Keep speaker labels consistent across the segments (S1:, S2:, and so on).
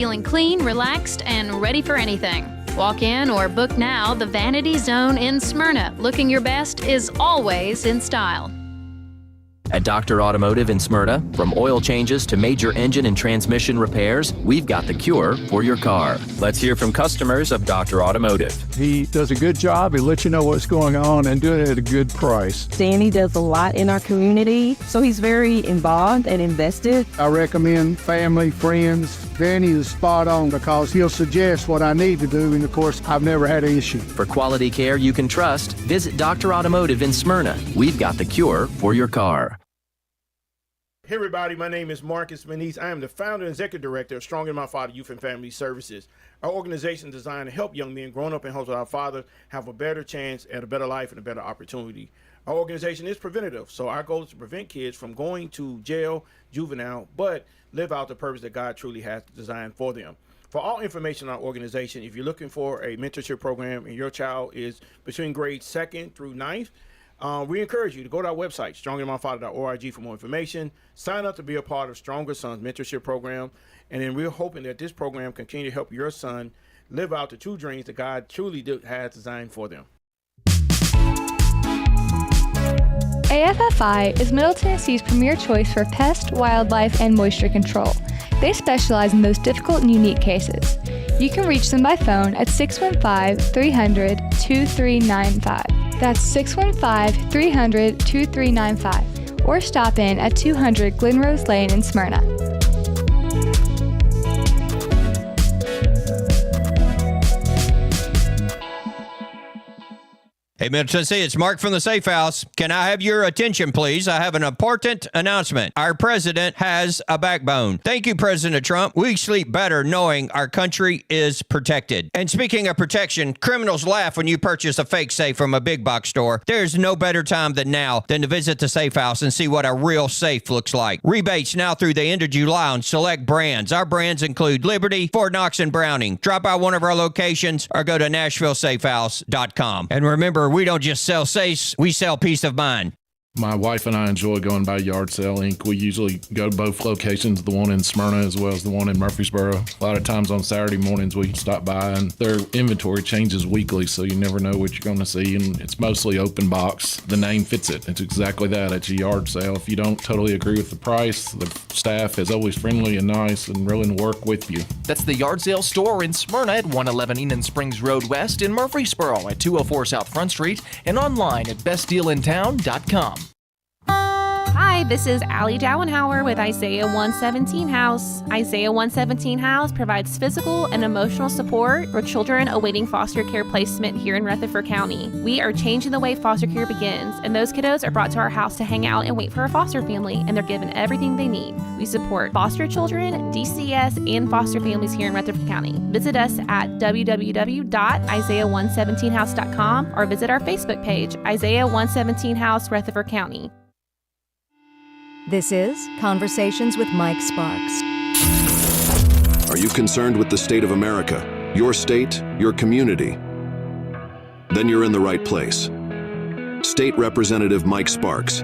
S1: Feeling clean, relaxed, and ready for anything. Walk in or book now the Vanity Zone in Smyrna. Looking your best is always in style.
S2: At Dr. Automotive in Smyrna, from oil changes to major engine and transmission repairs, we've got the cure for your car. Let's hear from customers of Dr. Automotive.
S3: He does a good job. He lets you know what's going on and doing it at a good price.
S4: Danny does a lot in our community, so he's very involved and invested.
S3: I recommend family, friends. Danny is spot on because he'll suggest what I need to do, and of course, I've never had an issue.
S2: For quality care you can trust, visit Dr. Automotive in Smyrna. We've got the cure for your car.
S5: Hey everybody, my name is Marcus Manise. I am the founder and executive director of Strong in My Father Youth and Family Services. Our organization is designed to help young men growing up in homes with our father have a better chance at a better life and a better opportunity. Our organization is preventative, so our goal is to prevent kids from going to jail, juvenile, but live out the purpose that God truly has designed for them. For all information on our organization, if you're looking for a mentorship program and your child is between grades 2nd through 9th, we encourage you to go to our website, stronginmyfather.org, for more information. Sign up to be a part of Stronger Sons Mentorship Program. And then we're hoping that this program continue to help your son live out the true dreams that God truly has designed for them.
S6: AFFI is Middle Tennessee's premier choice for pest, wildlife, and moisture control. They specialize in those difficult and unique cases. You can reach them by phone at 615-300-2395. That's 615-300-2395. Or stop in at 200 Glenrose Lane in Smyrna.
S7: Hey, Middle Tennessee, it's Mark from the Safe House. Can I have your attention, please? I have an important announcement. Our president has a backbone. Thank you, President Trump. We sleep better knowing our country is protected. And speaking of protection, criminals laugh when you purchase a fake safe from a big box store. There's no better time than now than to visit the Safe House and see what a real safe looks like. Rebates now through the end of July on select brands. Our brands include Liberty, Fort Knox, and Browning. Drop by one of our locations or go to NashvilleSafehouse.com. And remember, we don't just sell safes, we sell peace of mind.
S8: My wife and I enjoy going by Yard Sale Inc. We usually go to both locations, the one in Smyrna as well as the one in Murfreesboro. A lot of times on Saturday mornings we stop by, and their inventory changes weekly, so you never know what you're going to see, and it's mostly open box. The name fits it. It's exactly that. It's a yard sale. If you don't totally agree with the price, the staff is always friendly and nice and willing to work with you.
S9: That's the Yard Sale store in Smyrna at 111 Enon Springs Road West, in Murfreesboro at 204 South Front Street, and online at bestdealintown.com.
S10: Hi, this is Allie Dowenhauer with Isaiah 117 House. Isaiah 117 House provides physical and emotional support for children awaiting foster care placement here in Rutherford County. We are changing the way foster care begins, and those kiddos are brought to our house to hang out and wait for a foster family, and they're given everything they need. We support foster children, DCS, and foster families here in Rutherford County. Visit us at www.isaiah117house.com or visit our Facebook page, Isaiah 117 House, Rutherford County.
S11: This is Conversations with Mike Sparks.
S12: Are you concerned with the state of America, your state, your community? Then you're in the right place. State Representative Mike Sparks.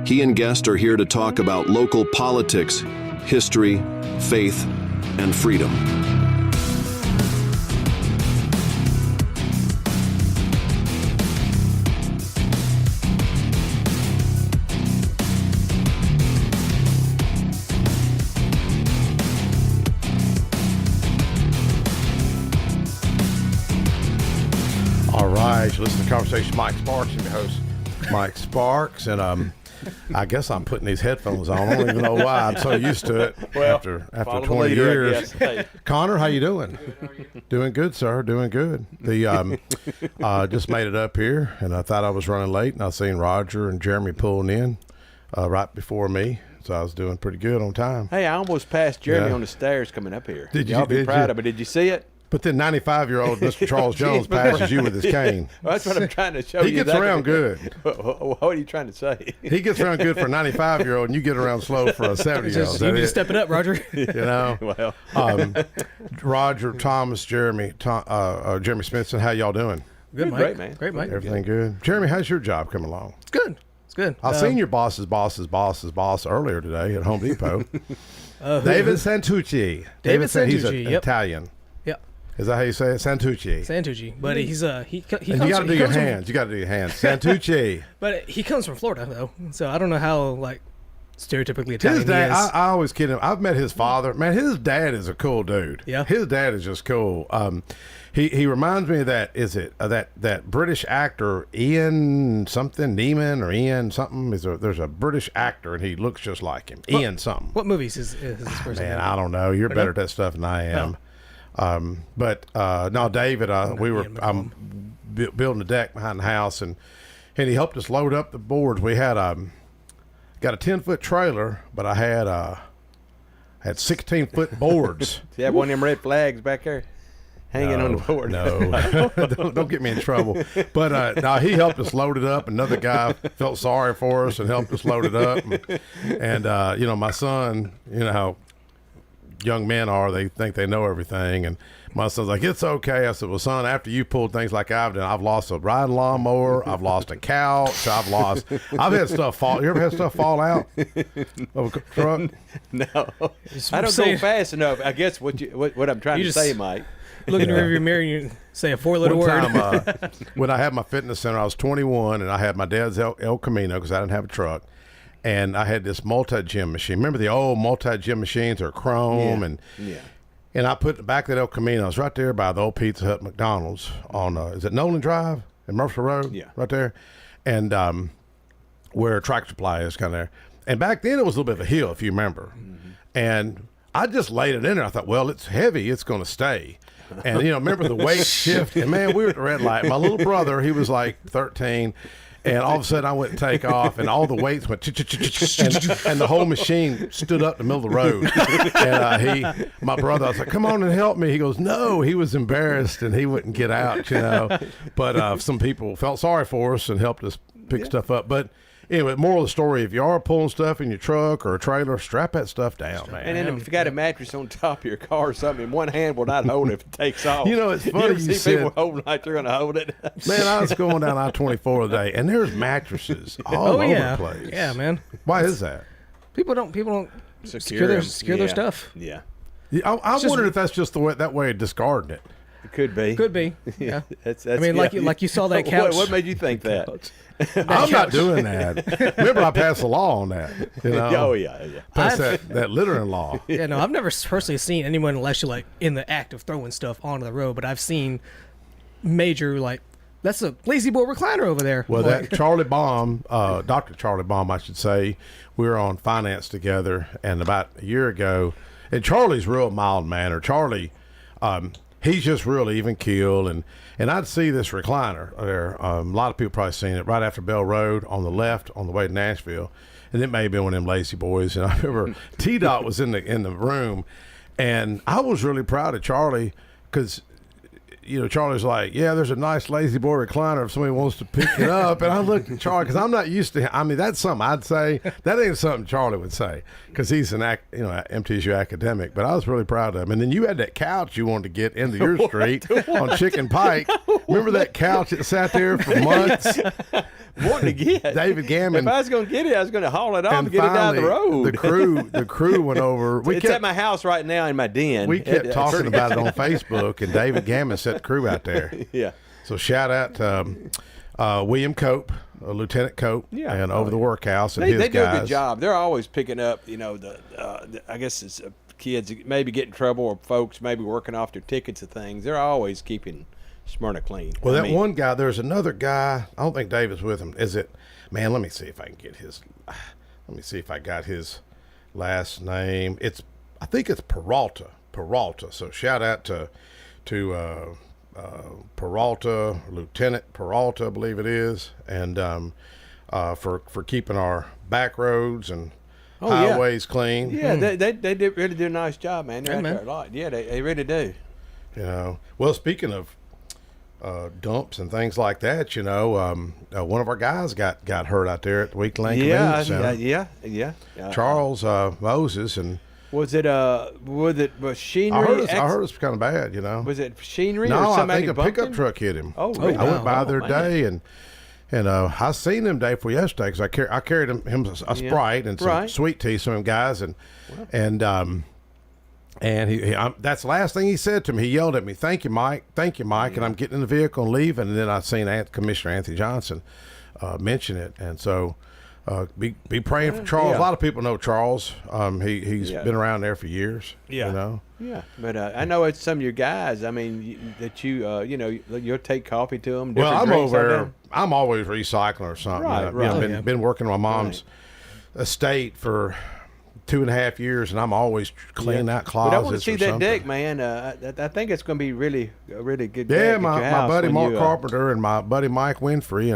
S12: He and guests are here to talk about local politics, history, faith, and freedom.
S13: Listen to Conversation Mike Sparks. I'm your host, Mike Sparks, and I guess I'm putting these headphones on. I don't even know why. I'm so used to it after 20 years. Hey. Connor, how you doing? Doing good, sir. Doing good. The just made it up here, and I thought I was running late, and I seen Roger and Jeremy pulling in right before me. So I was doing pretty good on time.
S14: Hey, I almost passed Jeremy on the stairs coming up here.
S13: Did
S14: Y'all
S13: you?
S14: be proud of me. Did you see it?
S13: But then 95-year-old Mr. Charles Jones passes you with his cane.
S14: Well, that's what I'm trying to show you.
S13: He gets around good.
S14: What are you trying to say?
S13: He gets around good for a 95-year-old, and you get around slow for a 70-year-old.
S15: You need to step it up, Roger.
S13: You know?
S14: Well.
S13: Roger, Thomas, Jeremy Smithson, how y'all doing?
S15: Good, Mike.
S14: Great, man.
S15: Great, Mike.
S13: Everything good. Jeremy, how's your job coming along?
S15: It's good. It's good.
S13: I seen your boss's boss earlier today at Home Depot. David Santucci.
S15: David Santucci,
S13: He's
S15: yep.
S13: Italian.
S15: Yep.
S13: Is that how you say it? Santucci.
S15: Santucci, but he's he comes.
S13: And you got to do your hands. You got to do your hands. Santucci.
S15: But he comes from Florida though, so I don't know how like stereotypically Italian
S13: His dad,
S15: he is.
S13: I always kid him. I've met his father. Man, his dad is a cool dude.
S15: Yeah.
S13: His dad is just cool. He reminds me of that. Is it that British actor Ian something Neiman or Ian something? There's a British actor and he looks just like him. Ian something.
S15: What movies is this person?
S13: Man, I don't know. You're better at that stuff than I am. But no, David, I'm building a deck behind the house, and he helped us load up the boards. We had got a 10-foot trailer, but I had 16-foot boards.
S14: Do you have one of them red flags back there hanging on the board?
S13: No, don't get me in trouble. But no, he helped us load it up. Another guy felt sorry for us and helped us load it up. And you know, my son, you know how young men are, they think they know everything, and my son's like, it's okay. I said, well, son, after you pulled things like I've done, I've lost a riding lawnmower, I've lost a couch, I've had stuff fall. You ever had stuff fall out of a truck?
S14: No, I don't go fast enough. I guess what I'm trying to say, Mike.
S15: Look in the rearview mirror and you say a 4-letter word.
S13: Time, when I had my fitness center, I was 21, and I had my dad's El Camino because I didn't have a truck. And I had this multi-gym machine. Remember the old multi-gym machines are chrome? And I put the back of that El Camino. It's right there by the old Pizza Hut McDonald's on, is it Nolan Drive in Murphy Road?
S14: Yeah.
S13: Right there. And where Tractor Supply is kind of there. And back then it was a little bit of a hill, if you remember. Mm-hmm. And I just laid it in there. I thought, well, it's heavy. It's going to stay. And, you know, remember the weight shift. And, man, we were at the red light. My little brother, he was like 13. And all of a sudden, I went to take off, and all the weights went, and the whole machine stood up in the middle of the road. And my brother, I was like, come on and help me. He goes, no. He was embarrassed, and he wouldn't get out, you know. But some people felt sorry for us and helped us pick stuff up. But anyway, moral of the story, if you are pulling stuff in your truck or a trailer, strap that stuff down, man.
S14: And then if you got a mattress on top of your car or something, in one hand will not hold it if it takes off.
S13: You know, it's funny
S14: you ever
S13: you
S14: see people holding like they're going to hold it.
S13: Man, I was going down I-24 today, and there's mattresses all over the place.
S15: Yeah, man.
S13: Why is that?
S15: People don't secure their stuff.
S14: Yeah.
S13: I wondered if that's just that way of discarding it.
S14: It could be.
S15: Could be. Yeah.
S14: That's,
S15: I mean, like you saw that couch.
S14: What made you think that?
S13: I'm not doing that. Remember, I passed a law on that. You know?
S14: Oh yeah.
S13: Passed that littering law.
S15: Yeah, no, I've never personally seen anyone unless you're like in the act of throwing stuff onto the road. But I've seen major that's a lazy boy recliner over there.
S13: Well, that Charlie Baum, Dr. Charlie Baum, I should say, we were on finance together, and about a year ago, and Charlie's real mild-mannered. Charlie, he's just real even-keeled, and I'd see this recliner there. A lot of people probably seen it right after Bell Road on the left on the way to Nashville, and it may have been one of them lazy boys. And I remember T-Dot was in the room, and I was really proud of Charlie because, you know, Charlie's like, yeah, there's a nice lazy boy recliner if somebody wants to pick it up. And I looked at Charlie because I'm not used to him. I mean, that's something I'd say. That ain't something Charlie would say because he's an MTSU academic. But I was really proud of him. And then you had that couch you wanted to get into your street on Chicken Pike. Remember that couch that sat there for months?
S14: Wanting to get
S13: David Gammon.
S14: If I was going to get it, I was going to haul it off and get it down the road.
S13: The crew went over.
S14: It's at my house right now in my den.
S13: We kept talking about it on Facebook, and David Gammon set the crew out there.
S14: Yeah.
S13: So shout out to William Cope, Lieutenant Cope, and Over the Workhouse and his guys.
S14: They do a good job. They're always picking up, you know, I guess it's kids maybe get in trouble or folks maybe working off their tickets and things. They're always keeping Smyrna clean.
S13: Well, one guy, there's another guy, I don't think David's with him. Is it, man, let me see if I can get I got his last name. I think it's Peralta. So shout out to Peralta, Lieutenant Peralta, I believe it is, and for keeping our back roads and highways clean.
S14: Yeah, they really do a nice job, man. They're out there a lot. Yeah, they really do.
S13: You know, well, speaking of dumps and things like that, you know, one of our guys got hurt out there at the Week Lane Convenience Center.
S14: Yeah.
S13: Charles Moses, and
S14: was it machinery?
S13: I heard it's kind of bad, you know.
S14: Was it machinery?
S13: No,
S14: or somebody
S13: I think a pickup truck hit him.
S14: Oh, really?
S13: I went by there today, and And I seen him day before yesterday because I carried him a Sprite and some sweet tea, some of them guys, and that's the last thing he said to me. He yelled at me, "Thank you, Mike. Thank you, Mike." And I'm getting in the vehicle and leaving, and then I seen Commissioner Anthony Johnson mention it, and so be praying for Charles. A lot of people know Charles. He's been around there for years.
S14: Yeah.
S13: You know.
S14: Yeah, but I know it's some of your guys. I mean, that you'll take coffee to them.
S13: Well, I'm over there. I'm always recycling or something. Right. Been working on my mom's estate for 2.5 years, and I'm always cleaning out closets.
S14: But I want to see that
S13: something.
S14: deck, man. I think it's going to be a really good.
S13: Yeah,
S14: deck
S13: my buddy Mark Carpenter and my buddy Mike Winfrey,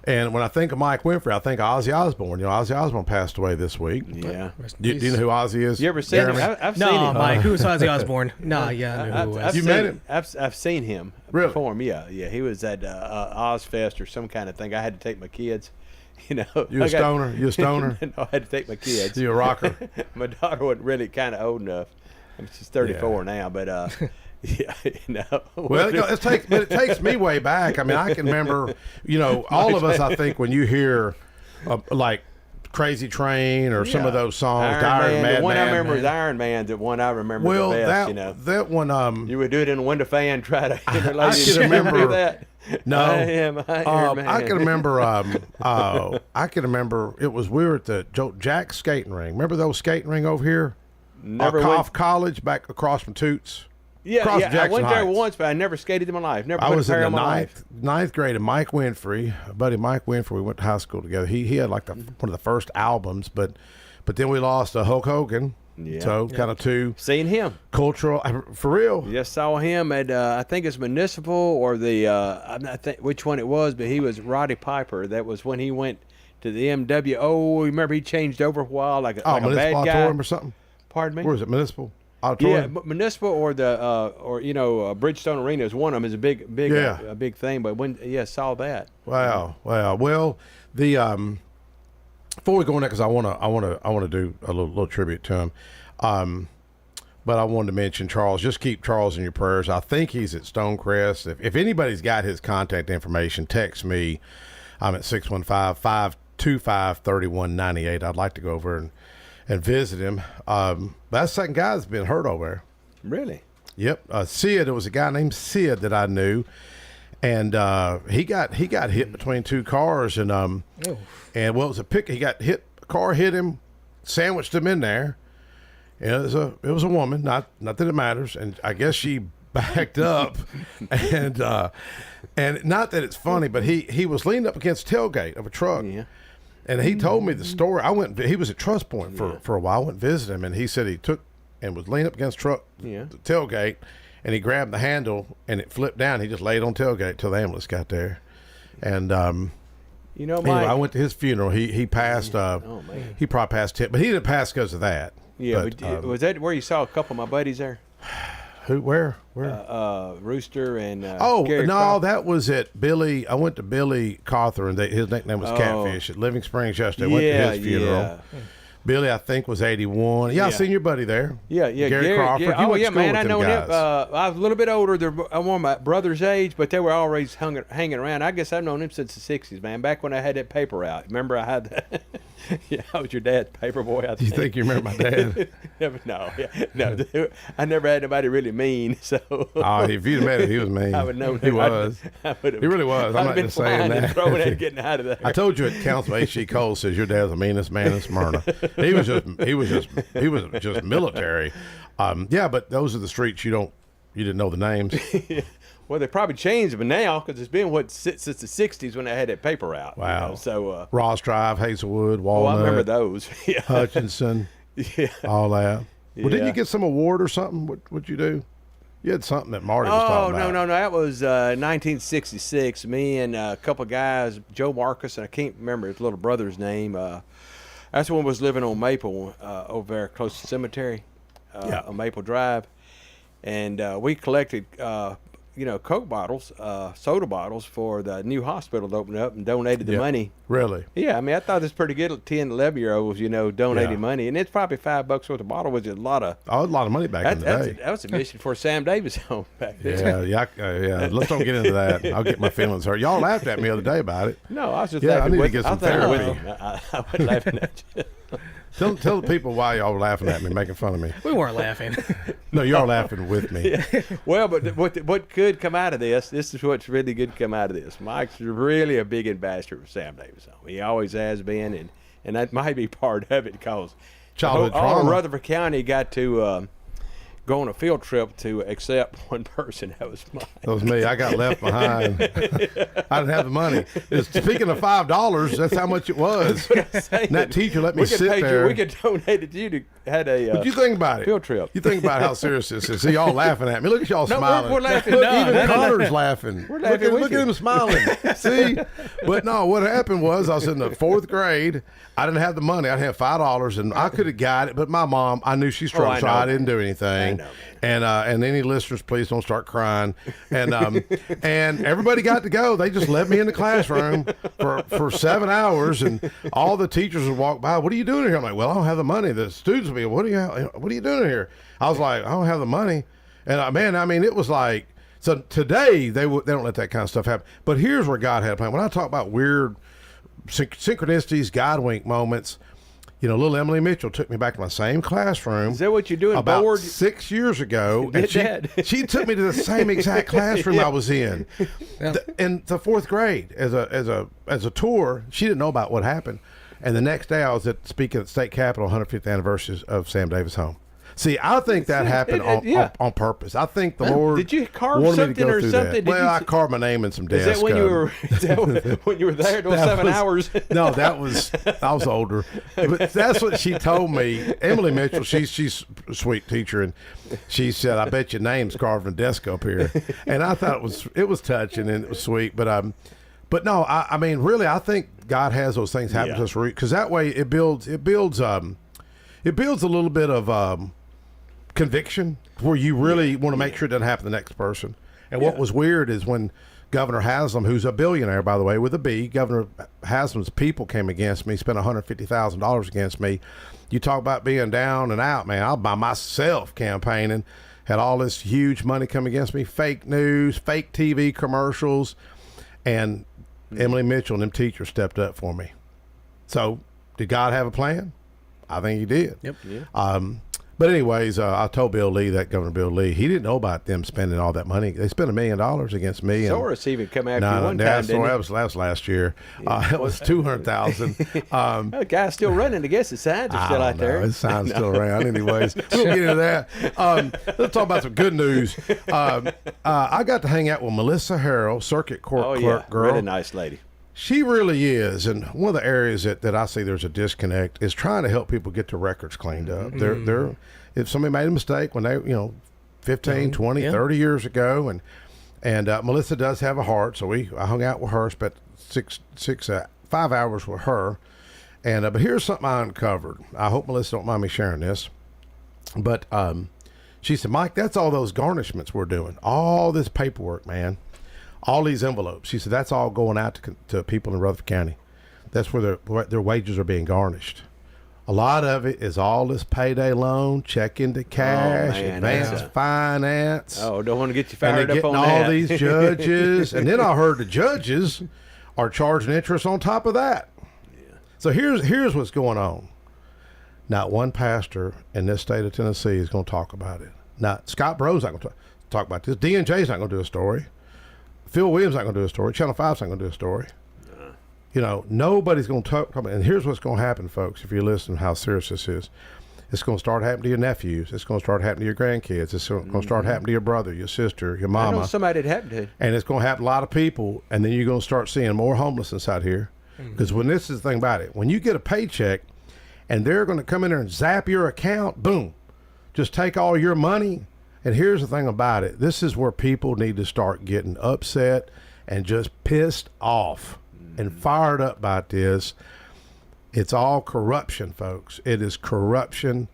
S13: and when I think of Mike Winfrey, I think of Ozzy Osbourne. Ozzy Osbourne passed away this week.
S14: Yeah.
S13: Do you know who Ozzy is?
S14: You ever seen him? I've seen him.
S15: No, Mike. Who's Ozzy Osbourne? No, yeah, I know who it was.
S13: You met him?
S14: I've seen him perform. Yeah. He was at Ozfest or some kind of thing. I had to take my kids. You a
S13: stoner? You a stoner?
S14: No, I had to take my kids.
S13: You a rocker?
S14: My daughter wasn't really kind of old enough. She's 34 now, but
S13: Well, it takes me way back. I mean, I can remember, all of us. I think when you hear, like Crazy Train or some of those songs,
S14: Iron Man. The one I remember is Iron Man. The one I remember the best.
S13: That one.
S14: You would do it in a window fan, try to
S13: I can remember
S14: that.
S13: No,
S14: I am Iron Man.
S13: I can remember. It was we were at the Jack skating ring. Remember those skating ring over here?
S14: Never
S13: off College, back across from Toots.
S14: Yeah, I went there once, but I never skated in my life. Never.
S13: I was in the
S14: ninth
S13: grade, and Mike Winfrey, buddy Mike Winfrey, we went to high school together. He had like one of the first albums, but then we lost Hulk Hogan.
S14: Yeah.
S13: So kind of two.
S14: Seen him.
S13: Cultural, for real.
S14: Yes, saw him at I think it's Municipal or the I'm not think which one it was, but he was Roddy Piper. That was when he went to the MW. Oh, remember he changed over a while like a bad guy.
S13: Auditorium or something.
S14: Pardon me.
S13: Where is it? Municipal Auditorium.
S14: Yeah, Municipal or the Bridgestone Arena is one of them. Is a big thing. But saw that.
S13: Wow. Well, the before we go on that, because I want to do a little tribute to him, but I wanted to mention Charles. Just keep Charles in your prayers. I think he's at Stonecrest. If anybody's got his contact information, text me. I'm at 615-525-3198. I'd like to go over and visit him. That's the second guy that's been hurt over there.
S14: Really?
S13: Yep. Sid. There was a guy named Sid that I knew, and he got hit between two cars, and it was a pick. He got hit. A car hit him, sandwiched him in there. And it was a woman. Not that it matters. And I guess she backed up, and not that it's funny, but he was leaned up against the tailgate of a truck. Yeah. And he told me the story. He was at Trust Point for a while. I went and visited him, and he said he took and was leaning up against the tailgate, and he grabbed the handle, and it flipped down. He just laid on tailgate till the ambulance got there. And
S14: Mike,
S13: anyway, I went to his funeral. He passed. He probably passed it, but he didn't pass because of that.
S14: Yeah, but was that where you saw a couple of my buddies there?
S13: Who? Where?
S14: Rooster and
S13: Gary Crawford. That was at Billy. I went to Billy Cawthorn. His nickname was Catfish at Living Springs yesterday. Went to his funeral. Yeah. Billy, I think, was 81. Yeah, I seen your buddy there.
S14: Yeah.
S13: Gary Crawford.
S14: Yeah.
S13: You went to school with
S14: I know
S13: them
S14: him.
S13: guys.
S14: I was a little bit older. They're one of my brother's age, but they were always hanging around. I guess I've known him since the 60s, man. Back when I had that paper out. Remember I had that? Yeah, I was your dad's paper boy, I think.
S13: You think you remember my dad?
S14: No. I never had nobody really mean, so.
S13: If you'd met him, he was mean.
S14: I would know.
S13: He was. He really was. I'm not just saying that.
S14: Throwing that, getting out of there.
S13: I told you at Council, H.G. Cole says your dad's the meanest man in Smyrna. He was just military. But those are the streets you didn't know the names.
S14: Well, they probably changed them now because it's been since the 60s when they had that paper out.
S13: Wow.
S14: So
S13: Ross Drive, Hazelwood, Walnut.
S14: I remember those. Yeah.
S13: Hutchinson. Yeah. All that. Well, didn't you get some award or something? What'd you do? You had something that Marty was talking about.
S14: No. That was 1966. Me and a couple of guys, Joe Marcus, and I can't remember his little brother's name. That's when we was living on Maple over there close to the cemetery on Maple Drive. And we collected, Coke bottles, soda bottles for the new hospital to open up and donated the money.
S13: Really?
S14: Yeah, I mean, I thought it's pretty good. 10, 11-year-olds, donating money, and it's probably $5 worth of bottle, which is a lot of money back
S13: in the day.
S14: That was a mission for Sam Davis home back then.
S13: Yeah. Let's don't get into that. I'll get my feelings hurt. Y'all laughed at me the other day about it.
S14: No, I was just
S13: laughing.
S14: I need
S13: to get some therapy.
S14: I wasn't laughing at you.
S13: Tell the people why y'all were laughing at me, making fun of me.
S15: We weren't laughing.
S13: No, y'all laughing with me.
S14: Yeah. Well, but what could come out of this is what's really good to come out of this. Mike's really a big ambassador for Sam Davis home. He always has been, and that might be part of it because
S13: childhood
S14: all
S13: trauma.
S14: of Rutherford County got to go on a field trip to accept one person. That was Mike.
S13: That was me. I got left behind. I didn't have the money. Speaking of $5, that's how much it was. And that teacher let me sit there.
S14: We could donate it to you to had a
S13: but you think about it.
S14: Field trip.
S13: You think about how serious this is. See, y'all laughing at me. Look at y'all smiling.
S14: We're laughing.
S13: Look,
S14: No,
S13: even Connor's laughing.
S14: We're laughing.
S13: Look at him smiling. See? But no, what happened was I was in the 4th grade. I didn't have the money. I had $5, and I could have got it. But my mom, I knew she struggled, so I didn't do anything. And any listeners, please don't start crying. And and everybody got to go. They just let me in the classroom for 7 hours, and all the teachers would walk by. What are you doing here? I'm like, well, I don't have the money. The students would be, what are you doing here? I was like, I don't have the money. And man, I mean, it was like, so today they don't let that kind of stuff happen. But here's where God had a plan. When I talk about weird synchronicities, God wink moments. Little Emily Mitchell took me back to my same classroom.
S14: Is that what you're doing?
S13: About
S14: bored?
S13: 6 years ago, and she took me to the same exact classroom I was in, in the 4th grade as a tour. She didn't know about what happened, and the next day I was speaking at the state capitol, 150th anniversary of Sam Davis home. See, I think that happened on purpose. I think the Lord
S14: did you carve
S13: wanted
S14: something
S13: me to go
S14: or
S13: through
S14: something?
S13: That. I carved my name in some desk.
S14: Is that when you were? When you were there those 7 hours?
S13: No, I was older. But that's what she told me. Emily Mitchell, she's a sweet teacher, and she said, "I bet your name's carved in a desk up here." And I thought it was touching and it was sweet. But no, I mean, really, I think God has those things happen to us because that way it builds a little bit of conviction where you really want to make sure it doesn't happen to the next person. And what was weird is when Governor Haslam, who's a billionaire, by the way, with a B, Governor Haslam's people came against me, spent $150,000 against me. You talk about being down and out, man. I by myself campaigning, had all this huge money come against me, fake news, fake TV commercials, and Emily Mitchell and them teachers stepped up for me. So did God have a plan? I think he did.
S15: Yep.
S14: Yeah.
S13: But anyways, I told Bill Lee, that Governor Bill Lee, he didn't know about them spending all that money. They spent $1 million against me.
S14: Soros even come after you one time, didn't he?
S13: That was last year. It was $200,000.
S14: The guy's still running. I guess the signs are still out there.
S13: His sign's still around. Anyways, we'll get into that. Let's talk about some good news. I got to hang out with Melissa Harrell, circuit court clerk girl.
S14: Really nice lady.
S13: She really is, and one of the areas that I see there's a disconnect is trying to help people get their records cleaned up. They're if somebody made a mistake when they 15, 20, 30 years ago, and Melissa does have a heart, so I hung out with her, spent 5 hours with her, and but here's something I uncovered. I hope Melissa don't mind me sharing this, but she said, Mike, that's all those garnishments we're doing, all this paperwork, man. All these envelopes. She said, that's all going out to people in Rutherford County. That's where their wages are being garnished. A lot of it is all this payday loan, check into cash, advanced finance.
S14: Oh, don't want to get you fired
S13: up
S14: on
S13: that.
S14: And
S13: all these judges. And then I heard the judges are charging interest on top of that. Yeah. So here's what's going on. Not one pastor in this state of Tennessee is going to talk about it. Not Scott Bro's not going to talk about this. D&J's not going to do a story. Phil Williams not going to do a story. Channel 5's not going to do a story. Nobody's going to talk about it. And here's what's going to happen, folks, if you listen to how serious this is. It's going to start happening to your nephews. It's going to start happening to your grandkids. It's going to start happening to your brother, your sister, your mama.
S14: I know somebody it happened to.
S13: And it's going to happen to a lot of people. And then you're going to start seeing more homelessness out here. Because when this is the thing about it, when you get a paycheck and they're going to come in there and zap your account, boom, just take all your money. And here's the thing about it. This is where people need to start getting upset and just pissed off and fired up about this. It's all corruption, folks. It is corruption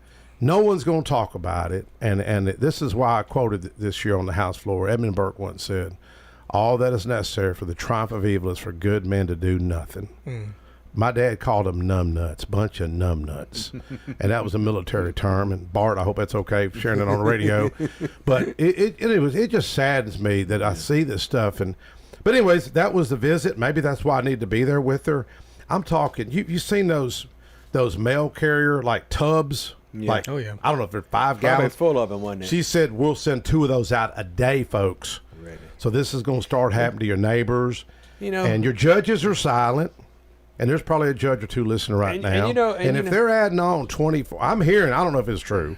S13: No one's going to talk about it, and this is why I quoted this year on the House floor. Edmund Burke once said, "All that is necessary for the triumph of evil is for good men to do nothing." My dad called them numbnuts, bunch of numbnuts, and that was a military term. And Bart, I hope that's okay for sharing it on the radio, but it just saddens me that I see this stuff. But anyways, that was the visit. Maybe that's why I need to be there with her. I'm talking. You seen those mail carrier like tubs?
S14: Yeah.
S13: Like,
S15: oh yeah.
S13: I don't know if they're 5
S14: Probably
S13: gallons.
S14: full of them, wasn't it?
S13: She said we'll send 2 of those out a day, folks.
S14: Ready.
S13: So this is going to start happening to your neighbors.
S14: You know,
S13: and your judges are silent. And there's probably a judge or 2 listening right now. And if they're adding on 24, I'm hearing. I don't know if it's true.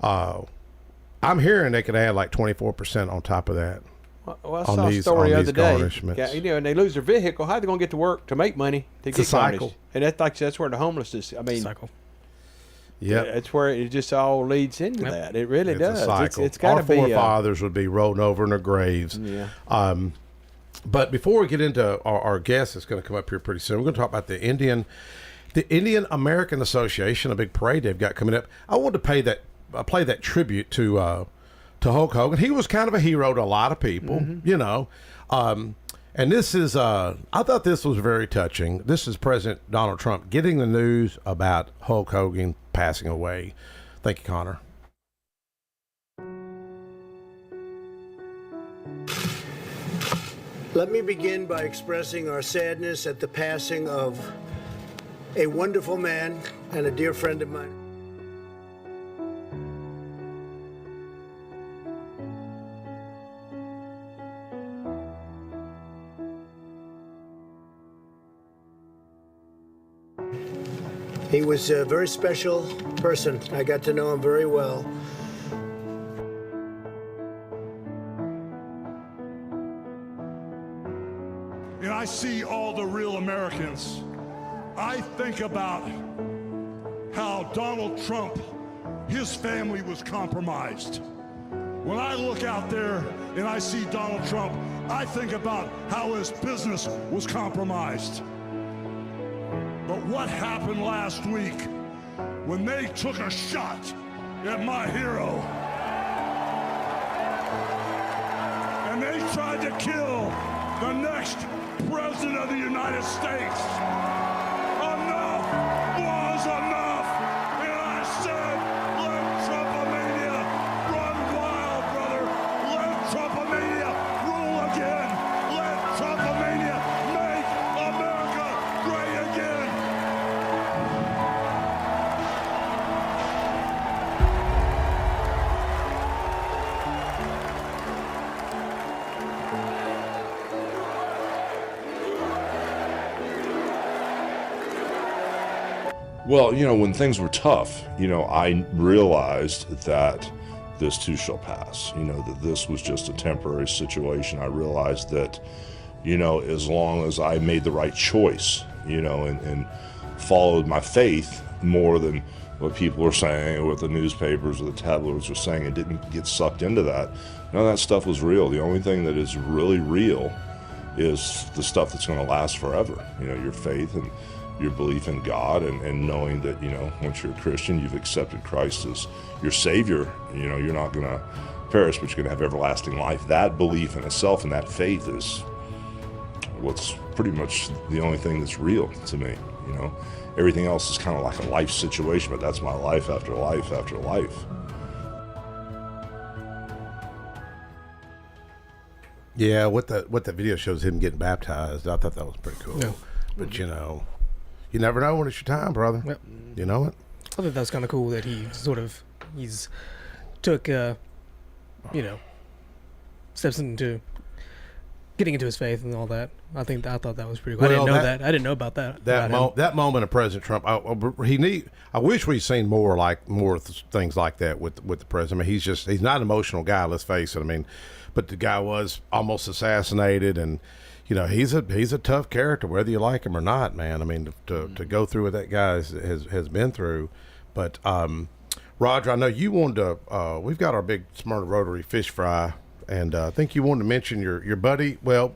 S13: I'm hearing they could add like 24% on top of that.
S14: Well, I saw a story the other day.
S13: Yeah,
S14: and they lose their vehicle. How are they going to get to work to make money to
S13: it's
S14: get
S13: a cycle.
S14: garnished? And that's where the homelessness. I mean,
S15: cycle.
S13: Yeah,
S14: it's where it just all leads into that. It really does.
S13: A cycle.
S14: It's got to be.
S13: Our forefathers would be rolling over in their graves.
S14: Yeah.
S13: But before we get into our guest that's going to come up here pretty soon, we're going to talk about the Indian American Association, a big parade they've got coming up. I wanted to play that tribute to Hulk Hogan. He was kind of a hero to a lot of people, you know. And this is, I thought this was very touching. This is President Donald Trump getting the news about Hulk Hogan passing away. Thank you, Connor.
S16: Let me begin by expressing our sadness at the passing of a wonderful man and a dear friend of mine. He was a very special person. I got to know him very well.
S17: And I see all the real Americans. I think about how Donald Trump, his family was compromised. When I look out there and I see Donald Trump, I think about how his business was compromised. But what happened last week when they took a shot at my hero and they tried to kill the next President of the United States? Enough was enough, and I said, let Trumpomania run wild, brother. Let Trumpomania rule again. Let Trumpomania make America great again.
S18: Well, you know, when things were tough, you know, I realized that this too shall pass, you know, that this was just a temporary situation. I realized that, you know, as long as I made the right choice, you know, and followed my faith more than what people were saying or what the newspapers or the tabloids were saying and didn't get sucked into that, none of that stuff was real. The only thing that is really real is the stuff that's going to last forever, you know, your faith and your belief in God and knowing that, you know, once you're a Christian, you've accepted Christ as your Savior. You know, you're not going to perish, but you're going to have everlasting life. That belief in itself and that faith is what's pretty much the only thing that's real to me, you know. Everything else is kind of like a life situation, but that's my life after life after life.
S13: Yeah, what the video shows him getting baptized, I thought that was pretty cool. Yeah. But, you know, you never know when it's your time, brother.
S15: Yep.
S13: You know it?
S15: I thought that was kind of cool that he's took, you know, steps into getting into his faith and all that. I thought that was pretty cool. I didn't know that. I didn't know about that.
S13: That moment of President Trump, I wish we'd seen more things like that with the president. I mean, he's not an emotional guy, let's face it. I mean, but the guy was almost assassinated, and you know, he's a tough character, whether you like him or not, man. I mean, to go through what that guy has been through. But Roger, I know you wanted to. We've got our big Smyrna Rotary fish fry, and I think you wanted to mention your buddy. Well,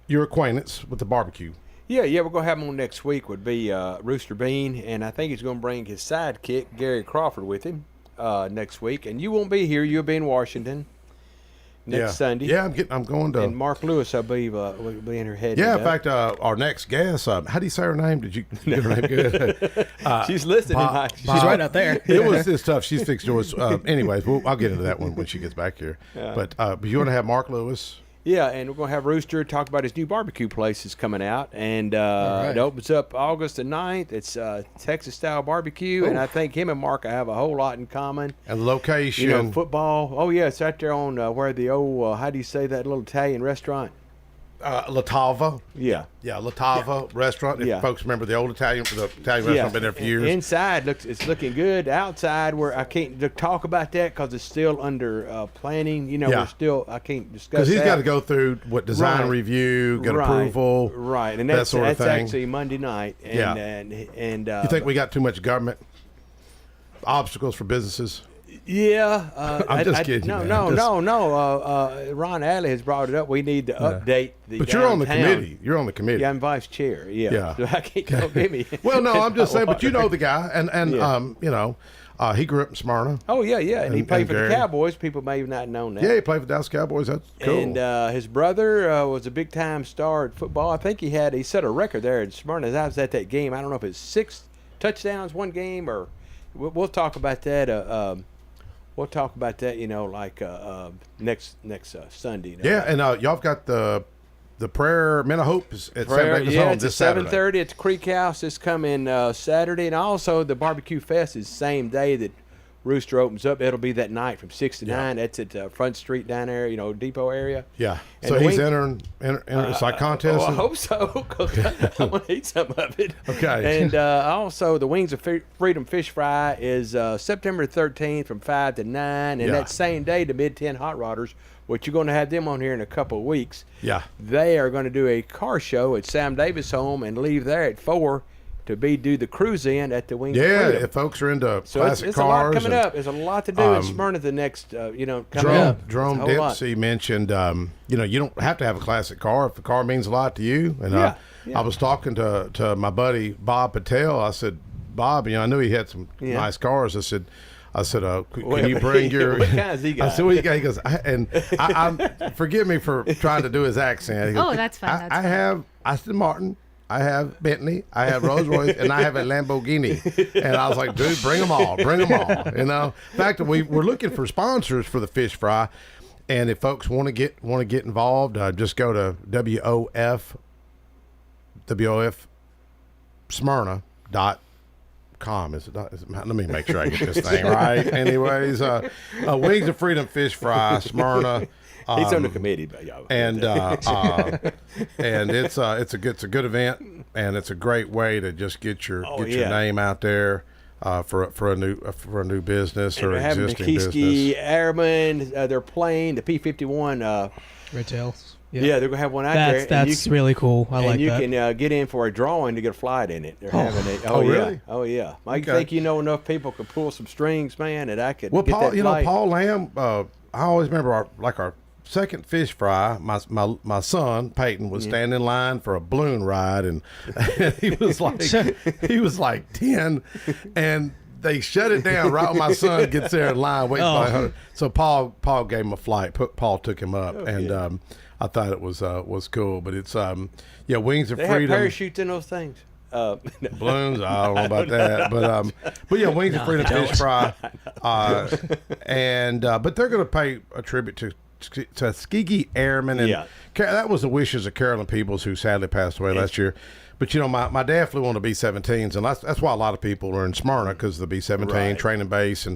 S13: your acquaintance with the barbecue.
S14: Yeah, we're going to have him on next week. Would be Rooster Bean, and I think he's going to bring his sidekick, Gary Crawford, with him next week. And you won't be here. You'll be in Washington next Sunday.
S13: Yeah, I'm going to.
S14: And Mark Lewis, I believe, will be in her head.
S13: Yeah, in fact, our next guest, how do you say her name? Did you get her name good?
S14: She's listening.
S15: She's right out there.
S13: It's tough. She's fixed yours. Anyways, I'll get into that one when she gets back here. But you want to have Mark Lewis?
S14: Yeah, and we're going to have Rooster talk about his new barbecue place that's coming out. And it opens up August the 9th. It's Texas-style barbecue. Ooh. And I think him and Mark have a whole lot in common.
S13: And the location.
S14: Football. Oh, yeah, it's out there on where the old, how do you say that little Italian restaurant?
S13: Latava.
S14: Yeah,
S13: Latava restaurant. If folks remember the old Italian restaurant, been there for years.
S14: Inside it's looking good. Outside, where I can't talk about that because it's still under planning. I can't discuss
S13: because he's got to go through design review, get approval,
S14: and
S13: that sort of thing.
S14: That's actually Monday night. And
S13: you think we got too much government obstacles for businesses?
S14: Yeah,
S13: I'm just kidding.
S14: No. Ron Alley has brought it up. We need to update the.
S13: But you're on the committee. You're on the committee.
S14: Yeah, I'm vice chair. Yeah. So I can't go give me.
S13: Well, no, I'm just saying. But you know the guy, and he grew up in Smyrna.
S14: Oh yeah, and he played for the Cowboys. People may have not known that.
S13: Yeah, he played for the Dallas Cowboys. That's cool.
S14: And his brother was a big time star at football. I think he set a record there in Smyrna. I was at that game. I don't know if it's 6 touchdowns one game or. We'll talk about that. We'll talk about that, next Sunday.
S13: Yeah, and y'all have got the prayer Men of Hope is at Sam Davis Home this Saturday.
S14: 7:30 at the Creek House this coming Saturday, and also the Barbecue Fest is the same day that Rooster opens up. It'll be that night from 6 to 9. That's at Front Street down there, Depot area.
S13: Yeah. And so he's entering it's like contest.
S14: I hope so, because I want to eat some of it.
S13: Okay.
S14: And also the Wings of Freedom Fish Fry is September 13th from 5 to 9. And that same day, the Mid-10 Hot Rodders, which you're going to have them on here in a couple of weeks.
S13: Yeah.
S14: They are going to do a car show at Sam Davis Home and leave there at 4 to do the cruise in at the Wings of Freedom.
S13: Yeah, if folks are into
S14: so
S13: classic
S14: it's
S13: cars.
S14: a lot coming up. There's a lot to do in Smyrna the next, coming up.
S13: Jerome Dempsey mentioned, you don't have to have a classic car if the car means a lot to you. And I was talking to my buddy Bob Patel. I said, Bob, I knew he had some nice cars. I said, can you bring your?
S14: What kinds he got?
S13: I said, what you got? He goes, I'm forgive me for trying to do his accent. He goes,
S1: that's fine.
S13: I have Aston Martin. I have Bentley, I have Rolls Royce, and I have a Lamborghini. And I was like, dude, bring them all. In fact, we're looking for sponsors for the fish fry, and if folks want to get involved, just go to WOF Smyrna.com. Let me make sure I get this thing right. Anyways, Wings of Freedom Fish Fry, Smyrna.
S14: He's on the committee, but y'all.
S13: And it's a good event, and it's a great way to just get your name out there for a new business
S14: and
S13: or existing business.
S14: The Airmen, they're playing the P-51
S15: Red Tails.
S14: Yeah, they're gonna have one out there.
S15: That's really cool. I like that.
S14: And you can get in for a drawing to get a flight in it. They're having it.
S13: Really?
S14: Oh yeah. I think enough people could pull some strings, man, that I could.
S13: Well,
S14: get
S13: Paul,
S14: that flight.
S13: Paul Lamb. I always remember our second fish fry. My son Peyton was standing in line for a balloon ride, and he was like 10, and they shut it down right when my son gets there in line waiting for her. So Paul gave him a flight. Paul took him up, and I thought it was cool. But it's Wings of
S14: They
S13: Freedom.
S14: have parachutes in those things.
S13: Balloons, I don't know about that, but Wings of Freedom Fish Fry, but they're going to pay a tribute to Tuskegee Airmen, and that was the wishes of Carolyn Peebles, who sadly passed away last year. But my dad flew on the B-17s, and that's why a lot of people are in Smyrna, because the B-17 training base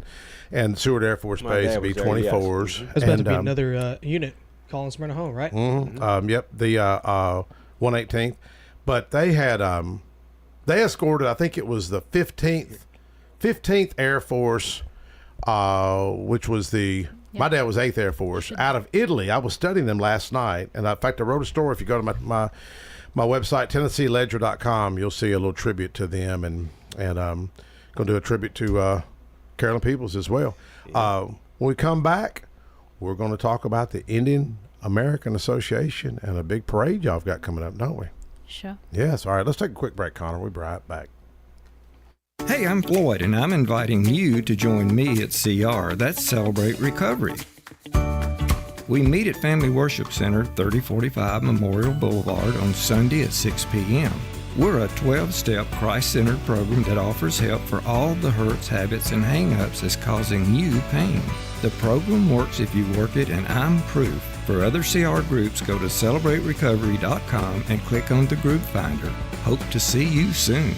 S13: and Seward Air Force Base, the B-24s.
S15: There's about to be another unit calling Smyrna home, right?
S13: Mm-hmm. Yep, the 118th. But they had they escorted, I think it was the 15th Air Force, which was my dad was 8th Air Force, out of Italy. I was studying them last night, and in fact, I wrote a story. If you go to my website, TennesseeLedger.com, you'll see a little tribute to them, and going to do a tribute to Carolyn Peebles as well. When we come back, we're going to talk about the Indian American Association and a big parade y'all have got coming up, don't we?
S1: Sure.
S13: Yes. All right. Let's take a quick break, Connor. We'll be right back.
S19: Hey, I'm Floyd, and I'm inviting you to join me at CR. That's Celebrate Recovery. We meet at Family Worship Center, 3045 Memorial Boulevard on Sunday at 6 p.m. We're a 12-step Christ-centered program that offers help for all the hurts, habits, and hang-ups that's causing you pain. The program works if you work it, and I'm proof. For other CR groups, go to CelebrateRecovery.com and click on the group finder. Hope to see you soon.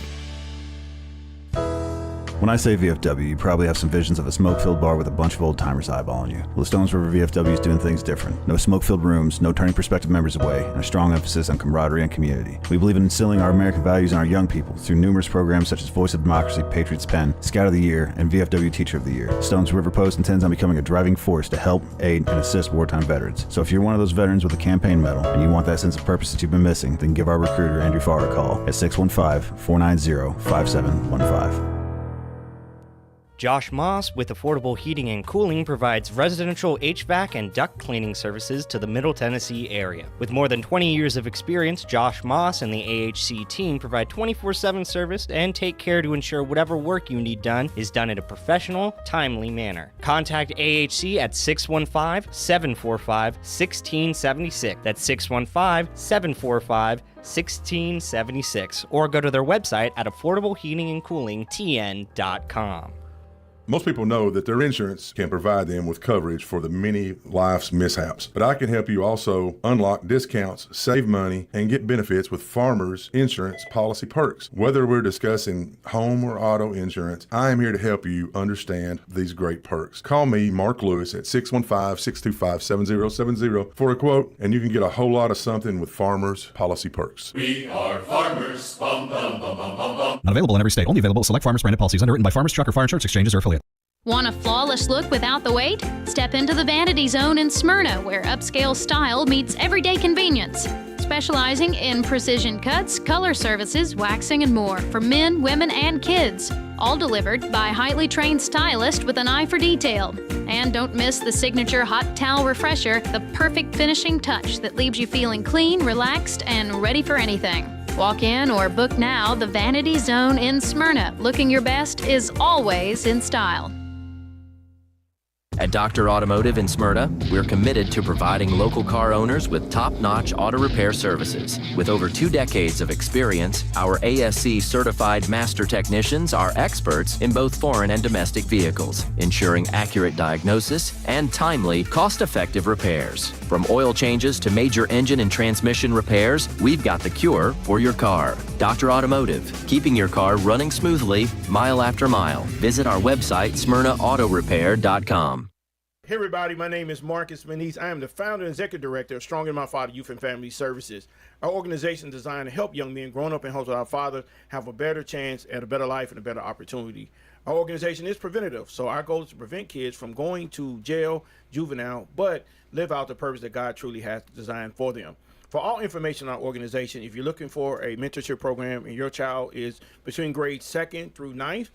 S20: When I say VFW, you probably have some visions of a smoke-filled bar with a bunch of old-timers eyeballing you. Well, the Stones River VFW is doing things different. No smoke-filled rooms, no turning prospective members away, and a strong emphasis on camaraderie and community. We believe in instilling our American values in our young people through numerous programs such as Voice of Democracy, Patriots Pen, Scout of the Year, and VFW Teacher of the Year. Stones River Post intends on becoming a driving force to help, aid, and assist wartime veterans. So if you're one of those veterans with a campaign medal and you want that sense of purpose that you've been missing, then give our recruiter, Andrew Farr, a call at 615-490-5715.
S21: Josh Moss with Affordable Heating and Cooling provides residential HVAC and duct cleaning services to the Middle Tennessee area. With more than 20 years of experience, Josh Moss and the AHC team provide 24/7 service and take care to ensure whatever work you need done is done in a professional, timely manner. Contact AHC at 615-745-1676. That's 615-745-1676. Or go to their website at affordableheatingandcoolingtn.com.
S22: Most people know that their insurance can provide them with coverage for the many life's mishaps. But I can help you also unlock discounts, save money, and get benefits with Farmers Insurance policy perks. Whether we're discussing home or auto insurance, I am here to help you understand these great perks. Call me, Mark Lewis, at 615-625-7070 for a quote, and you can get a whole lot of something with Farmers policy perks.
S23: We are farmers. Bum, bum, bum, bum, bum, bum.
S24: Not available in every state. Only available select Farmers branded policies underwritten by Farmers Truck or Fire Insurance Exchanges or affiliate.
S1: Want a flawless look without the wait? Step into the Vanity Zone in Smyrna, where upscale style meets everyday convenience. Specializing in precision cuts, color services, waxing, and more for men, women, and kids. All delivered by highly trained stylists with an eye for detail. And don't miss the signature hot towel refresher, the perfect finishing touch that leaves you feeling clean, relaxed, and ready for anything. Walk in or book now. The Vanity Zone in Smyrna. Looking your best is always in style.
S2: At Dr. Automotive in Smyrna, we're committed to providing local car owners with top-notch auto repair services. With over 2 decades of experience, our ASC certified master technicians are experts in both foreign and domestic vehicles, ensuring accurate diagnosis and timely, cost-effective repairs. From oil changes to major engine and transmission repairs, we've got the cure for your car. Dr. Automotive, keeping your car running smoothly, mile after mile. Visit our website, smyrnaautorepair.com.
S5: Hey everybody, my name is Marcus Manise. I am the founder and executive director of Strong in My Father Youth and Family Services. Our organization is designed to help young men growing up in homes with our father have a better chance at a better life and a better opportunity. Our organization is preventative, so our goal is to prevent kids from going to jail, juvenile, but live out the purpose that God truly has designed for them. For all information on our organization, if you're looking for a mentorship program and your child is between grades 2nd through 9th,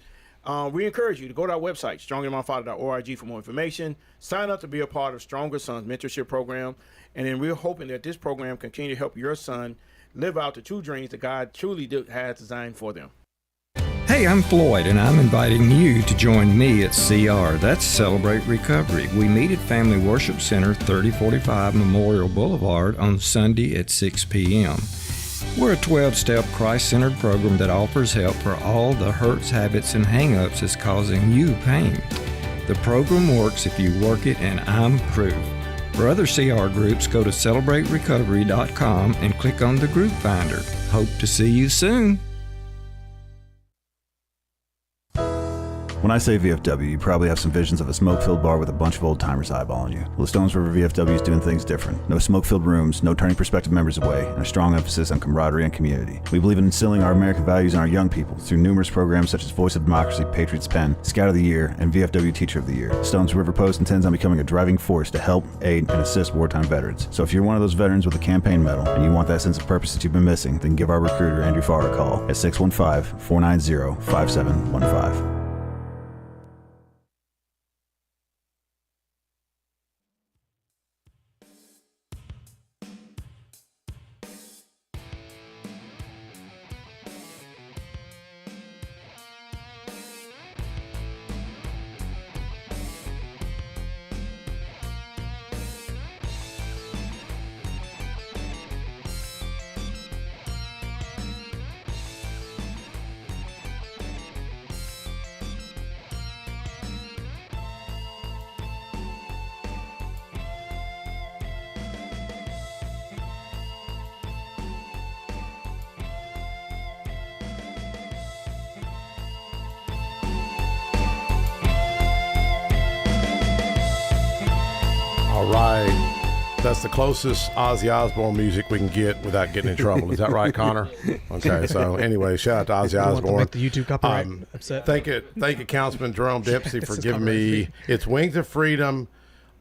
S5: we encourage you to go to our website, stronginmyfather.org, for more information. Sign up to be a part of Stronger Sons Mentorship Program. And then we're hoping that this program continue to help your son live out the true dreams that God truly has designed for them.
S19: Hey, I'm Floyd, and I'm inviting you to join me at CR. That's Celebrate Recovery. We meet at Family Worship Center, 3045 Memorial Boulevard on Sunday at 6 p.m. We're a 12-step Christ-centered program that offers help for all the hurts, habits, and hang-ups that's causing you pain. The program works if you work it, and I'm proof. For other CR groups, go to CelebrateRecovery.com and click on the group finder. Hope to see you soon.
S20: When I say VFW, you probably have some visions of a smoke-filled bar with a bunch of old-timers eyeballing you. Well, the Stones River VFW is doing things different. No smoke-filled rooms, no turning prospective members away, and a strong emphasis on camaraderie and community. We believe in instilling our American values in our young people through numerous programs such as Voice of Democracy, Patriots Pen, Scout of the Year, and VFW Teacher of the Year. The Stones River Post intends on becoming a driving force to help, aid, and assist wartime veterans. So if you're one of those veterans with a campaign medal and you want that sense of purpose that you've been missing, then give our recruiter, Andrew Farr, a call at 615-490-5715.
S13: right. That's the closest Ozzy Osbourne music we can get without getting in trouble. Is that right, Connor? Okay, so anyway, shout out to Ozzy Osbourne.
S15: The YouTube copyright upset.
S13: Thank you, Councilman Jerome Dempsey for giving me. It's Wings of Freedom,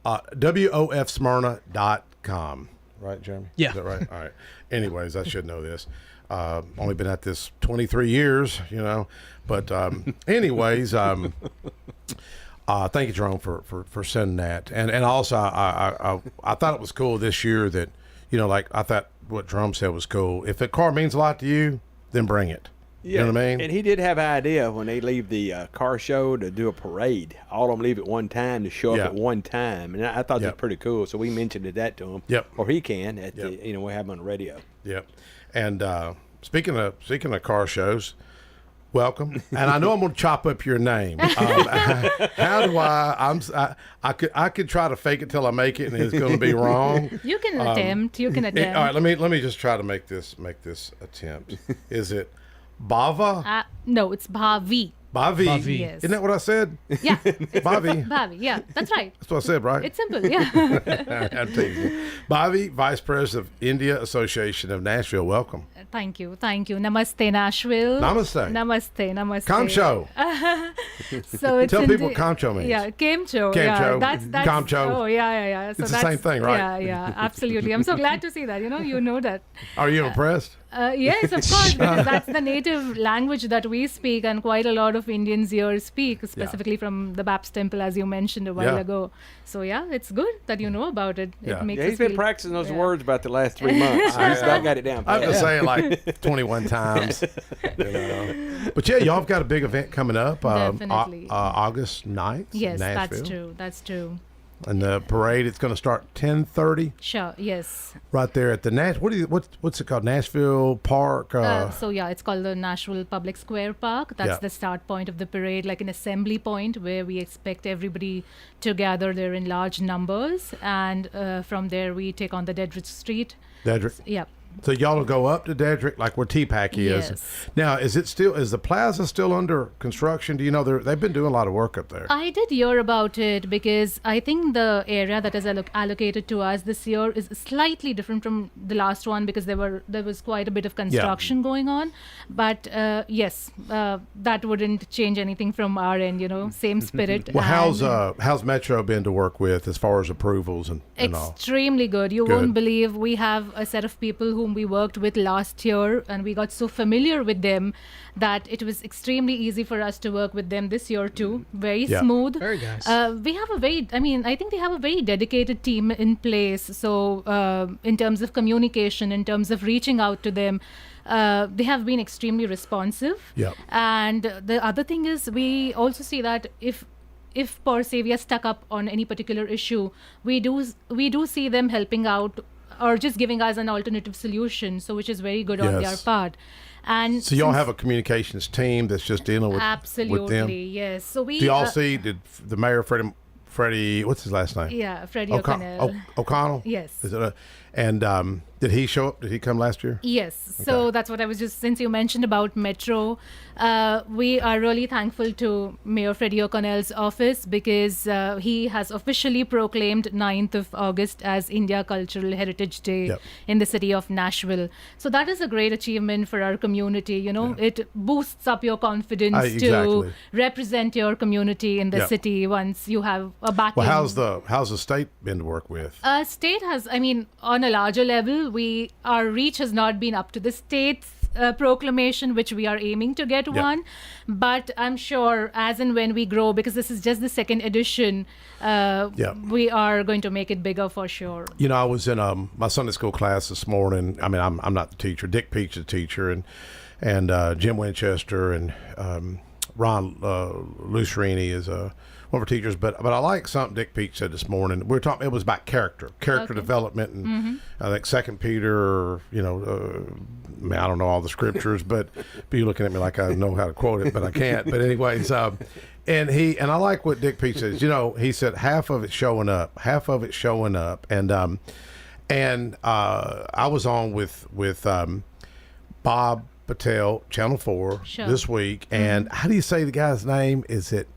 S13: WOFSmyrna.com. Right, Jeremy?
S15: Yeah.
S13: Is that right? All right. Anyways, I should know this. Only been at this 23 years, But anyways, thank you, Jerome, for sending that. And also, I thought it was cool this year that, like I thought what Jerome said was cool. If a car means a lot to you, then bring it.
S14: Yeah,
S13: you know what I mean?
S14: And he did have an idea when they leave the car show to do a parade. All of them leave at one time to show up at one time. And I thought that was pretty cool. So we mentioned that to him.
S13: Yep.
S14: Or he can. We have him on the radio.
S13: Yep. And speaking of car shows, welcome. And I know I'm going to chop up your name. How do I could try to fake it till I make it, and it's going to be wrong.
S3: You can attempt. All
S13: right, let me just try to make this attempt. Is it Bava?
S3: No, it's Bhavi.
S13: Bhavi.
S3: Yes.
S13: Isn't that what I said?
S3: Yeah.
S13: Bhavi.
S3: Bhavi. Yeah, that's right.
S13: That's what I said, right?
S3: It's simple. Yeah.
S13: I'm teasing. Bhavi, Vice President of India Association of Nashville. Welcome.
S3: Thank you. Namaste, Nashville.
S13: Namaste. Kamcho.
S3: So
S13: tell people what Kamcho means.
S3: Yeah, Kamcho.
S13: Kamcho.
S3: Yeah, that's
S13: Kamcho.
S3: Oh, yeah. So
S13: it's the same thing, right?
S3: Yeah, absolutely. I'm so glad to see that. You know that.
S13: Are you impressed?
S3: Yes, of course, because that's the native language that we speak, and quite a lot of Indians here speak, specifically from the Baptist Temple, as you mentioned a while ago. So it's good that you know about it. It makes
S14: he's been practicing those words about the last 3 months. He's about got it down.
S13: I've been saying like 21 times. But y'all have got a big event coming up.
S3: Definitely.
S13: August 9th.
S3: Yes,
S13: Nashville.
S3: That's true.
S13: And the parade, it's going to start 10:30.
S3: Sure. Yes.
S13: Right there at the what's it called? Nashville Park.
S3: It's called the Nashville Public Square Park. That's the start point of the parade, like an assembly point where we expect everybody to gather there in large numbers, and from there we take on the Dedrick Street.
S13: Dedrick.
S3: Yeah.
S13: So y'all will go up to Dedrick, like where TPAC is.
S3: Yes.
S13: Now, is the plaza still under construction? Do you know they've been doing a lot of work up there?
S3: I did hear about it because I think the area that is allocated to us this year is slightly different from the last one because there was quite a bit of construction going on. But yes, that wouldn't change anything from our end. Same spirit.
S13: Well, how's Metro been to work with as far as approvals and all?
S3: Extremely good. You won't believe we have a set of people whom we worked with last year, and we got so familiar with them that it was extremely easy for us to work with them this year too. Very smooth.
S15: Very nice.
S3: We have I think they have a very dedicated team in place. So in terms of communication, in terms of reaching out to them, they have been extremely responsive.
S13: Yeah.
S3: And the other thing is we also see that if per se we are stuck up on any particular issue, we do see them helping out or just giving us an alternative solution, so which is very good on their part. And
S13: so y'all have a communications team that's just dealing with them?
S3: Yes. So
S13: do y'all see did the mayor Freddie what's his last name?
S3: Yeah, Freddie O'Connell.
S13: O'Connell?
S3: Yes.
S13: Is it did he show up? Did he come last year?
S3: Yes. So that's what I was since you mentioned about Metro, we are really thankful to Mayor Freddie O'Connell's office because he has officially proclaimed 9th of August as India Cultural Heritage Day in the city of Nashville. So that is a great achievement for our community. It boosts up your confidence to represent your community in the city once you have a backing.
S13: Well, how's the state been to work with?
S3: State has, on a larger level, our reach has not been up to the state's proclamation, which we are aiming to get one. But I'm sure as and when we grow, because this is just the second edition, we are going to make it bigger for sure.
S13: I was in my Sunday school class this morning. I'm not the teacher. Dick Peach is the teacher, and Jim Winchester and Ron Lucerini is one of our teachers, but I like something Dick Peach said this morning. We were talking. It was about character development, and I think 2 Peter. I don't know all the scriptures, but you looking at me like I know how to quote it, but I can't. But anyways, and I like what Dick Peach says. He said half of it showing up, and I was on with Bob Patel, Channel 4 this week, and how do you say the guy's name? Is it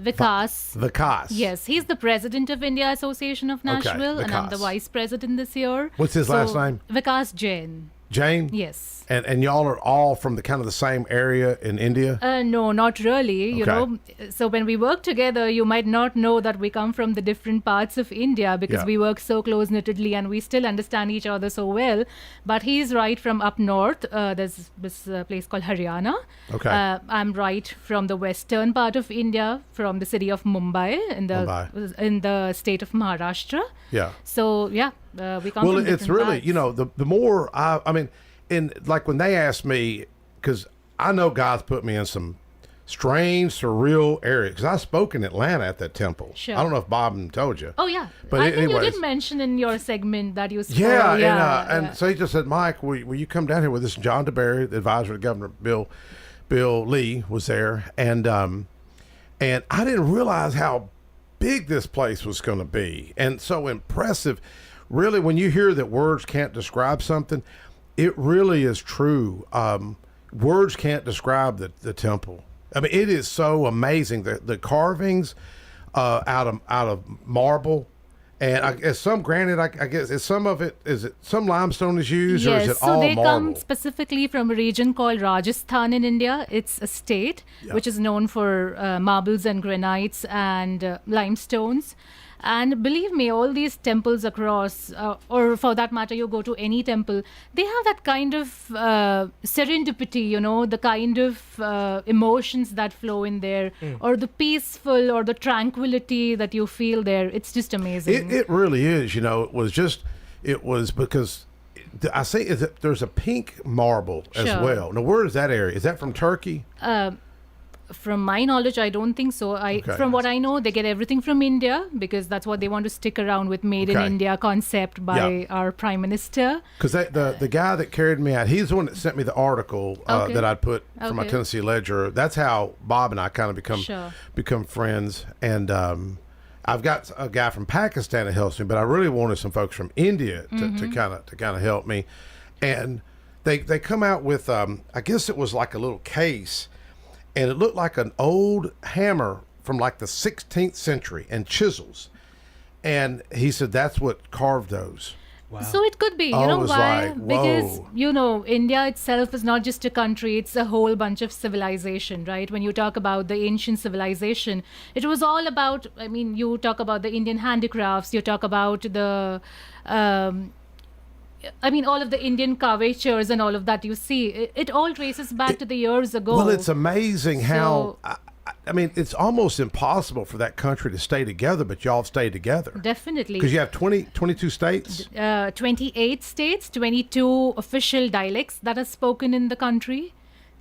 S3: Vikas.
S13: Vikas.
S3: Yes, he's the president of India Association of Nashville, and I'm the
S13: Vikas.
S3: vice president this year.
S13: What's his last name?
S3: Vikas Jain.
S13: Jane?
S3: Yes.
S13: And y'all are all from the kind of the same area in India?
S3: No, not really. You
S13: Okay.
S3: know, so when we work together, you might not know that we come from the different parts of India because
S13: Yeah.
S3: we work so close-knittedly and we still understand each other so well. But he's right from up north. There's this place called Haryana.
S13: Okay.
S3: I'm right from the western part of India, from the city of Mumbai in the state of Maharashtra.
S13: Yeah.
S3: So yeah, we come
S13: Well,
S3: from
S13: it's
S3: different
S13: really,
S3: parts.
S13: you know, the more I mean, in like when they asked me, because I know God's put me in some strange, surreal areas. Because I spoke in Atlanta at that temple.
S3: Sure.
S13: I don't know if Bob told you.
S3: Oh yeah,
S13: But
S3: I think
S13: anyways.
S3: you did mention in your segment that you spoke.
S13: Yeah, and so he just said, Mike, will you come down here with us? John DeBerry, the advisor to Governor Bill Lee, was there, and I didn't realize how big this place was going to be, and so impressive. Really, when you hear that words can't describe something, it really is true. Words can't describe the temple. I mean, it is so amazing. The carvings out of marble. And I guess some some limestone is used, or is it
S3: so
S13: all
S3: they
S13: marble?
S3: come specifically from a region called Rajasthan in India. It's a state which is known for marbles and granites and limestones. And believe me, all these temples across, or for that matter, you go to any temple, they have that kind of serendipity, you know, the kind of emotions that flow in there, or the peaceful or the tranquility that you feel there. It's just amazing.
S13: It really is. You know, it was because I say there's a pink marble as
S3: Sure.
S13: well. Now, where is that area? Is that from Turkey?
S3: From my knowledge, I don't think so.
S13: Okay.
S3: From what I know, they get everything from India because that's what they want to stick around with Made in
S13: Okay.
S3: India concept by our Prime Minister.
S13: Because the guy that carried me out, he's the one that sent me the article
S3: Okay.
S13: that I'd put for my
S3: Okay.
S13: Tennessee Ledger. That's how Bob and I kind of become friends. And I've got a guy from Pakistan that helps me, but I really wanted some folks from India to kind of help me. And they come out with I guess it was like a little case. And it looked like an old hammer from like the 16th century and chisels. And he said that's what carved those.
S3: Wow. So it could be,
S13: I
S3: you know
S13: was
S3: why?
S13: like,
S3: Because,
S13: whoa.
S3: you know, India itself is not just a country, it's a whole bunch of civilization, right? When you talk about the ancient civilization, it was all about, I mean, you talk about the Indian handicrafts, you talk about the all of the Indian curvatures and all of that you see, it all traces back to the years ago.
S13: Well, it's amazing how,
S3: So-
S13: I mean, it's almost impossible for that country to stay together, but y'all stay together.
S3: Definitely.
S13: Because you have 22 states?
S3: 28 states, 22 official dialects that are spoken in the country.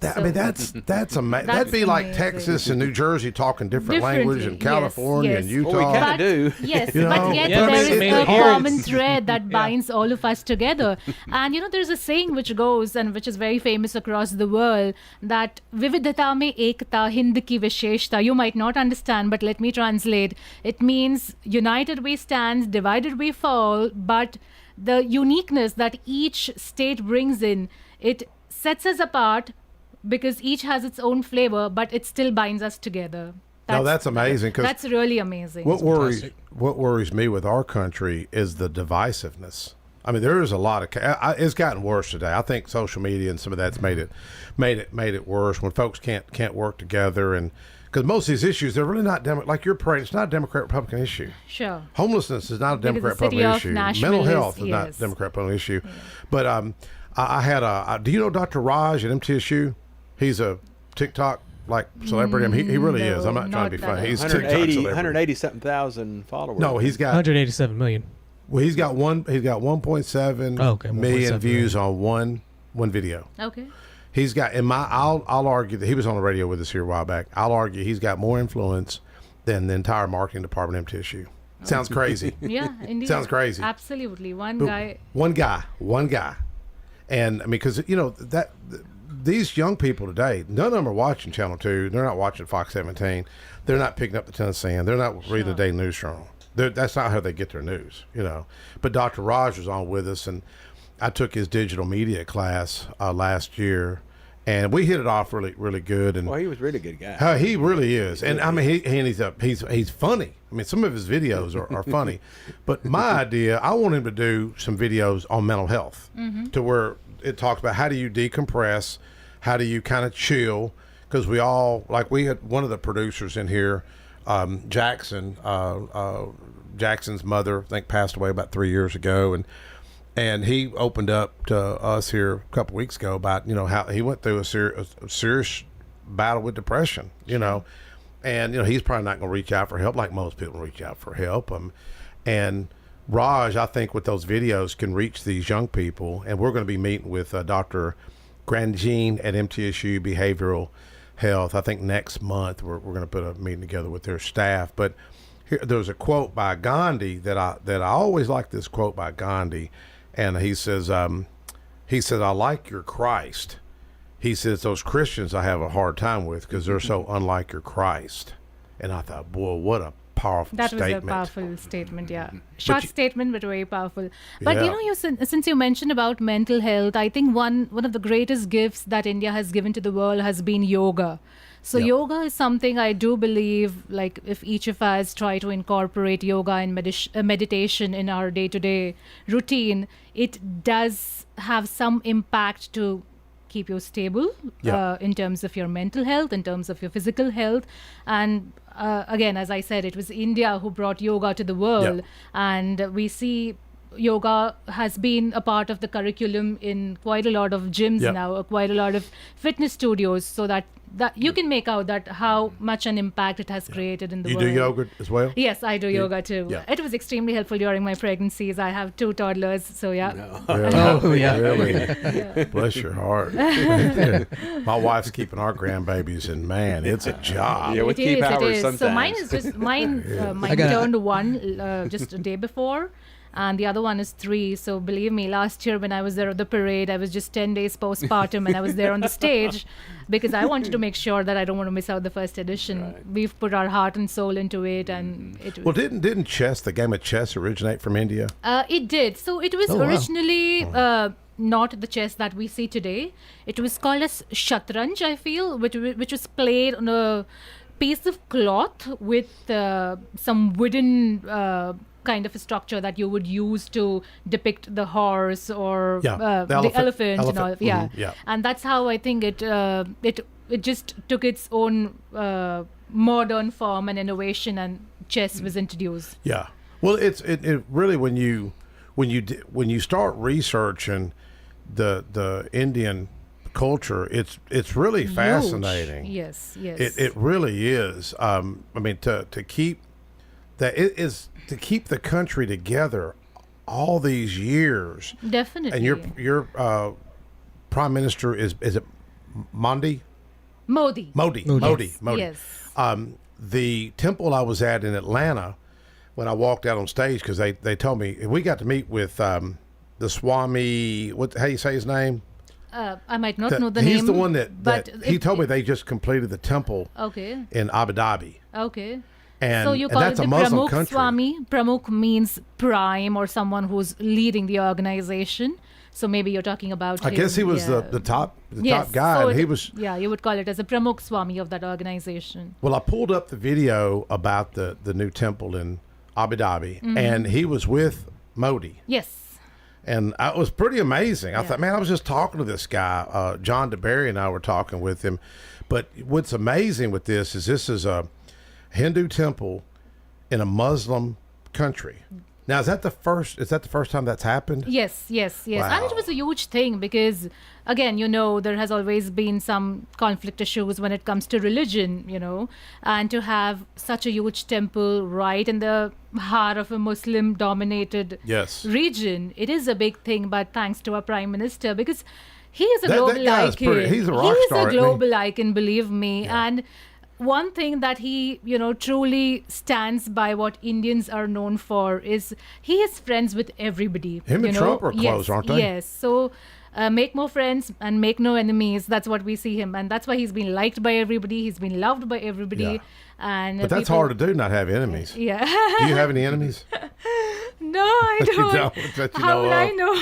S13: I mean, that's amazing. That'd be like Texas and New Jersey talking different language, and California and Utah.
S14: Well, we kind of do.
S3: Yes,
S13: You know?
S3: but yet
S13: Yeah,
S3: there
S13: it's
S3: is a
S13: here.
S3: common thread that binds all of us together. And you know, there's a saying which goes and which is very famous across the world that Vividhata mein ekta hind ki visheshta. You might not understand, but let me translate. It means united we stand, divided we fall, but the uniqueness that each state brings in, it sets us apart because each has its own flavor, but it still binds us together.
S13: That's amazing. 'Cause
S3: that's really amazing.
S13: What worries me with our country is the divisiveness. I mean, there is a lot of. It's gotten worse today. I think social media and some of that's made it worse when folks can't work together, and because most of these issues they're really not like your parade. It's not a Democrat Republican issue.
S3: Sure.
S13: Homelessness is not a
S3: Because
S13: Democrat
S3: the city
S13: Republican
S3: of
S13: issue.
S3: Nashville
S13: Mental
S3: is-
S13: health is not
S3: yes.
S13: a Democrat Republican issue. But I had do you know Dr. Raj at MTSU? He's a TikTok like celebrity. I mean, he really is. I'm not trying to be funny. He's TikTok
S14: 180
S13: celebrity.
S14: something thousand followers.
S13: No, he's got
S15: 187 million.
S13: Well, he's got 1.7 million
S15: 1.7
S13: views on one video.
S3: Okay.
S13: He's got I'll argue that he was on the radio with us here a while back. I'll argue he's got more influence than the entire marketing department of MTSU. Sounds crazy.
S3: Yeah, indeed.
S13: Sounds crazy.
S3: Absolutely. One
S13: But
S3: guy.
S13: One guy. And I mean, because you know these young people today, none of them are watching Channel 2. They're not watching Fox 17. They're not picking up the Tennessean. They're not reading the Daily News Journal. That's not how they get their news, you know. But Dr. Raj was on with us, and I took his digital media class last year, And we hit it off really, really good. And
S14: well, he was a really good guy.
S13: he really is. And I mean, he's funny. I mean, some of his videos are funny. But my idea, I want him to do some videos on mental health to where it talks about how do you decompress, how do you kind of chill, because we had one of the producers in here, Jackson, Jackson's mother, I think, passed away about 3 years ago, and he opened up to us here a couple weeks ago about how he went through a serious battle with depression, and he's probably not going to reach out for help like most people reach out for help. And Raj, I think with those videos can reach these young people, and we're going to be meeting with Dr. Grandjean at MTSU Behavioral Health. I think next month we're going to put a meeting together with their staff. But there's a quote by Gandhi that I always like this quote by Gandhi, and he says, I like your Christ. He says, those Christians I have a hard time with because they're so unlike your Christ. And I thought, boy, what a powerful statement.
S3: That was a powerful statement, yeah. Short statement, but very powerful. But since you mentioned about mental health, I think one of the greatest gifts that India has given to the world has been yoga. So yoga is something I do believe, like if each of us try to incorporate yoga and meditation in our day-to-day routine, it does have some impact to keep you stable in terms of your mental health, in terms of your physical health. And again, as I said, it was India who brought yoga to the world. And we see yoga has been a part of the curriculum in quite a lot of gyms now, quite a lot of fitness studios, so that you can make out that how much an impact it has created in the world.
S13: You do yoga as well?
S3: Yes, I do yoga too. Yeah. It was extremely helpful during my pregnancies. I have 2 toddlers, so yeah.
S13: No. Really? Bless your heart. My wife's keeping our grandbabies, and man, it's a job.
S14: Yeah, we keep hours sometimes.
S3: So mine is just mine turned 1 just a day before. And the other one is 3. So believe me, last year when I was there at the parade, I was just 10 days postpartum and I was there on the stage because I wanted to make sure that I don't want to miss out the first edition. Right. We've put our heart and soul into it, and it.
S13: Well, didn't the game of chess originate from India?
S3: It did. So it was originally not the chess that we see today. It was called as shatranj, I feel, which was played on a piece of cloth with some wooden. Kind of a structure that you would use to depict the horse or the elephant and all. And that's how I think it just took its own modern form and innovation, and chess was introduced.
S13: Yeah, well, it really when you start researching the Indian culture, it's really fascinating.
S3: Yes.
S13: It really is. I mean, to keep that it is. To keep the country together all these years.
S3: Definitely.
S13: And your prime minister is it Modi? Modi.
S3: Yes.
S13: The temple I was at in Atlanta, when I walked out on stage, because they told me we got to meet with the Swami. How do you say his name?
S3: I might not know the name.
S13: He's the one that he told me they just completed the temple.
S3: Okay.
S13: In Abu Dhabi.
S3: Okay.
S13: So
S3: you call it the Pramukh Swami. Pramukh means prime or someone who's leading the organization. So maybe you're talking about
S13: I guess he was the top guy.
S3: So
S13: and he was.
S3: Yeah, you would call it as a Pramukh Swami of that organization.
S13: Well, I pulled up the video about the new temple in Abu Dhabi, and he was with Modi.
S3: Yes.
S13: And it was pretty amazing. I thought, man, I was just talking to this guy. John DeBerry and I were talking with him. But what's amazing with this is a Hindu temple in a Muslim country. Now, is that the first time that's happened?
S3: Yes.
S13: Wow.
S3: And it was a huge thing because, again, there has always been some conflict issues when it comes to religion, and to have such a huge temple right in the heart of a Muslim-dominated region, it is a big thing. But thanks to our Prime Minister, because he is a global icon.
S13: He's a rock star.
S3: He's a global icon, believe me. Yeah. And one thing that he, truly stands by, what Indians are known for, is he is friends with everybody.
S13: Him and Trump are close, aren't they?
S3: Yes. So make more friends and make no enemies. That's what we see him, and that's why he's been liked by everybody. He's been loved by everybody.
S13: Yeah.
S3: And
S13: But that's hard to do, not have enemies.
S3: Yeah.
S13: Do you have any enemies?
S3: No, I don't.
S13: You don't, that you
S3: How
S13: know
S3: would
S13: of.
S3: I know?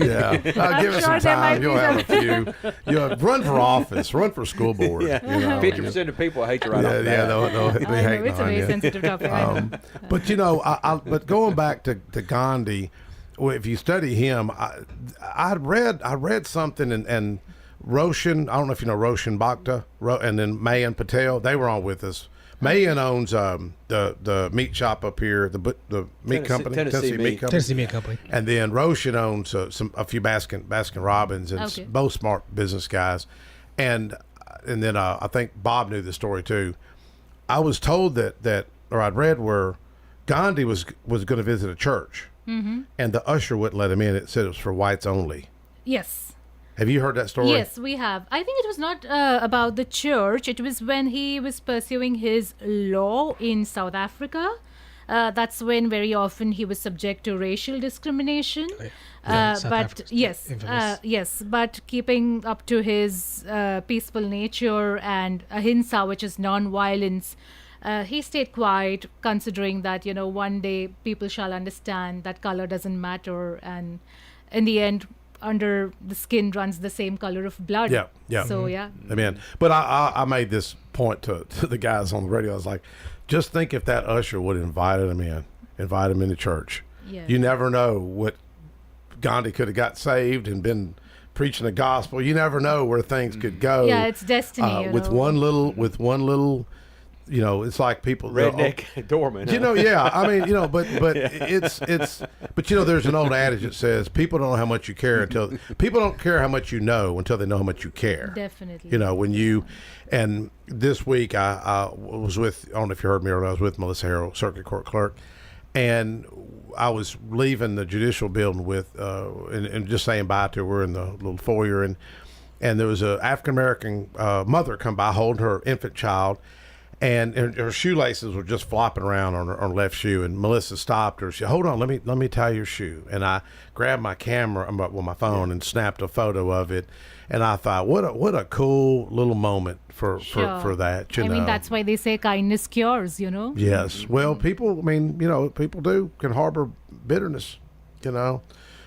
S13: Yeah.
S3: I'm
S13: Give us
S3: sure
S13: some
S3: there might
S13: time.
S3: be
S13: You'll have a
S3: some.
S13: few. You'll run for office. Run for school board.
S14: Yeah.
S13: You know,
S14: 50% of people hate you right off the
S13: Yeah,
S14: bat.
S13: they'll be
S3: I know,
S13: hating
S3: it's a
S13: on
S3: very
S13: you.
S3: sensitive topic. I know.
S13: But you know, but going back to Gandhi, well, if you study him, I read something and Roshan, I don't know if you know Roshan Bhakta, and then Mayan Patel, they were on with us. Mayan owns the meat shop up here, the meat company,
S14: Tennessee Meat.
S15: Tennessee Meat Company.
S13: and then Roshan owns a few Baskin Robbins, and
S3: Okay.
S13: both smart business guys. And then I think Bob knew the story too. I was told that or I'd read where Gandhi was going to visit a church, and the usher wouldn't let him in. It said it was for whites only.
S3: Yes.
S13: Have you heard that story?
S3: Yes, we have. I think it was not about the church. It was when he was pursuing his law in South Africa. That's when very often he was subject to racial discrimination.
S15: South
S3: But
S15: Africa's
S3: yes,
S15: infamous.
S3: yes, but keeping up to his peaceful nature and ahimsa, which is non-violence, he stayed quiet, considering that, you know, one day people shall understand that color doesn't matter, and in the end, under the skin runs the same color of blood.
S13: Yeah, yeah.
S3: So yeah.
S13: Amen. But I made this point to the guys on the radio. I was like, just think if that usher would have invited him into church.
S3: Yeah.
S13: You never know what Gandhi could have got saved and been preaching the gospel. You never know where things could go.
S3: Yeah, it's destiny.
S13: With one little, you know, it's like people
S14: Redneck doorman.
S13: You know, yeah. I mean, you know, but it's but you know, there's an old adage that says people don't know how much you care until people don't care how much you know until they know how much you care.
S3: Definitely.
S13: You know, and this week I was with, I don't know if you heard me earlier, I was with Melissa Harrell, Circuit Court Clerk, and I was leaving the judicial building with and just saying bye to her. We're in the little foyer, and there was a African American mother come by holding her infant child. And her shoelaces were just flopping around on her left shoe, and Melissa stopped her. She said, "Hold on, let me tie your shoe." And I grabbed my camera, my phone, and snapped a photo of it. And I thought, what a cool little moment for that. You know?
S3: I mean, that's why they say kindness cures. You know.
S13: Yes. Well, people. I mean, you know, people can harbor bitterness. You know,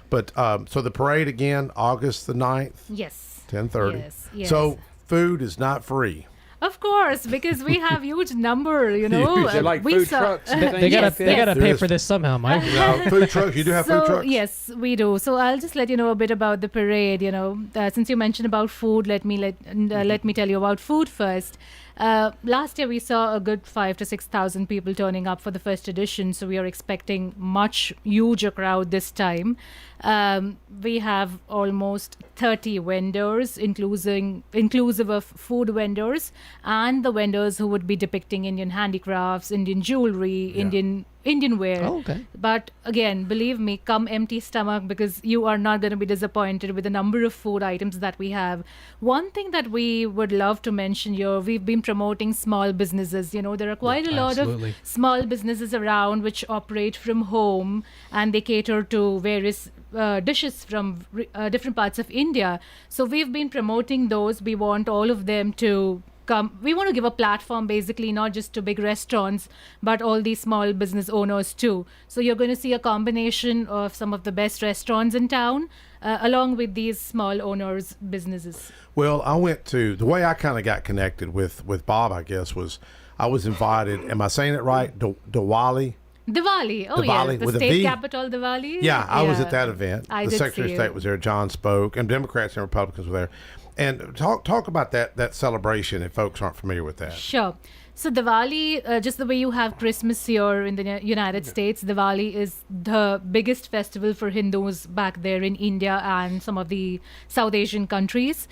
S13: but so the parade again, August the 9th.
S3: Yes.
S13: 10:30.
S3: Yes.
S13: So food is not free.
S3: Of course, because we have huge number, you know.
S14: They're like
S3: we
S14: food
S3: saw-
S14: trucks.
S15: They gotta pay for this somehow, Mike.
S13: Food trucks. You do have food trucks?
S3: Yes, we do. So I'll just let you know a bit about the parade. You know, since you mentioned about food, let me tell you about food first. Last year we saw a good 5,000 to 6,000 people turning up for the first edition, so we are expecting much huger crowd this time. We have almost 30 vendors, inclusive of food vendors and the vendors who would be depicting Indian handicrafts, Indian jewelry, Indian wear.
S15: Oh, okay.
S3: But again, believe me, come empty stomach, because you are not going to be disappointed with the number of food items that we have. One thing that we would love to mention here, we've been promoting small businesses. You know, there are quite a lot
S15: absolutely.
S3: of small businesses around which operate from home, and they cater to various dishes from different parts of India. So we've been promoting those. We want all of them to come. We want to give a platform, basically, not just to big restaurants, but all these small business owners too. So you're going to see a combination of some of the best restaurants in town, along with these small owners' businesses.
S13: Well, I went to, the way I kind of got connected with Bob, I guess, was I was invited, am I saying it right? Diwali?
S3: Diwali. Oh,
S13: Diwali
S3: yes. The
S13: with a
S3: state
S13: V?
S3: capital, Diwali.
S13: Yeah, I was at that event.
S3: I
S13: the
S3: did
S13: Secretary
S3: see
S13: of State
S3: you.
S13: was there. John spoke, and Democrats and Republicans were there. And talk about that celebration if folks aren't familiar with that.
S3: Sure. So Diwali, just the way you have Christmas here in the United States, Diwali is the biggest festival for Hindus back there in India and some of the South Asian countries.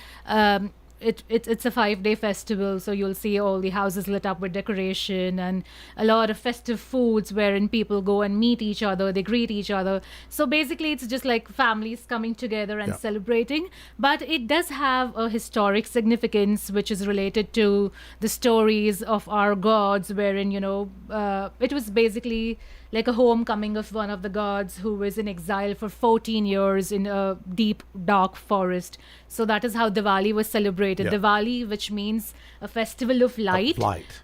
S3: It's a 5-day festival, so you'll see all the houses lit up with decoration and a lot of festive foods wherein people go and meet each other, they greet each other. So basically it's just like families coming together and celebrating, but it does have a historic significance which is related to the stories of our gods, wherein, you know, it was basically like a homecoming of one of the gods who was in exile for 14 years in a deep, dark forest. So that is how Diwali was celebrated.
S13: Yeah.
S3: Diwali, which means a festival of light.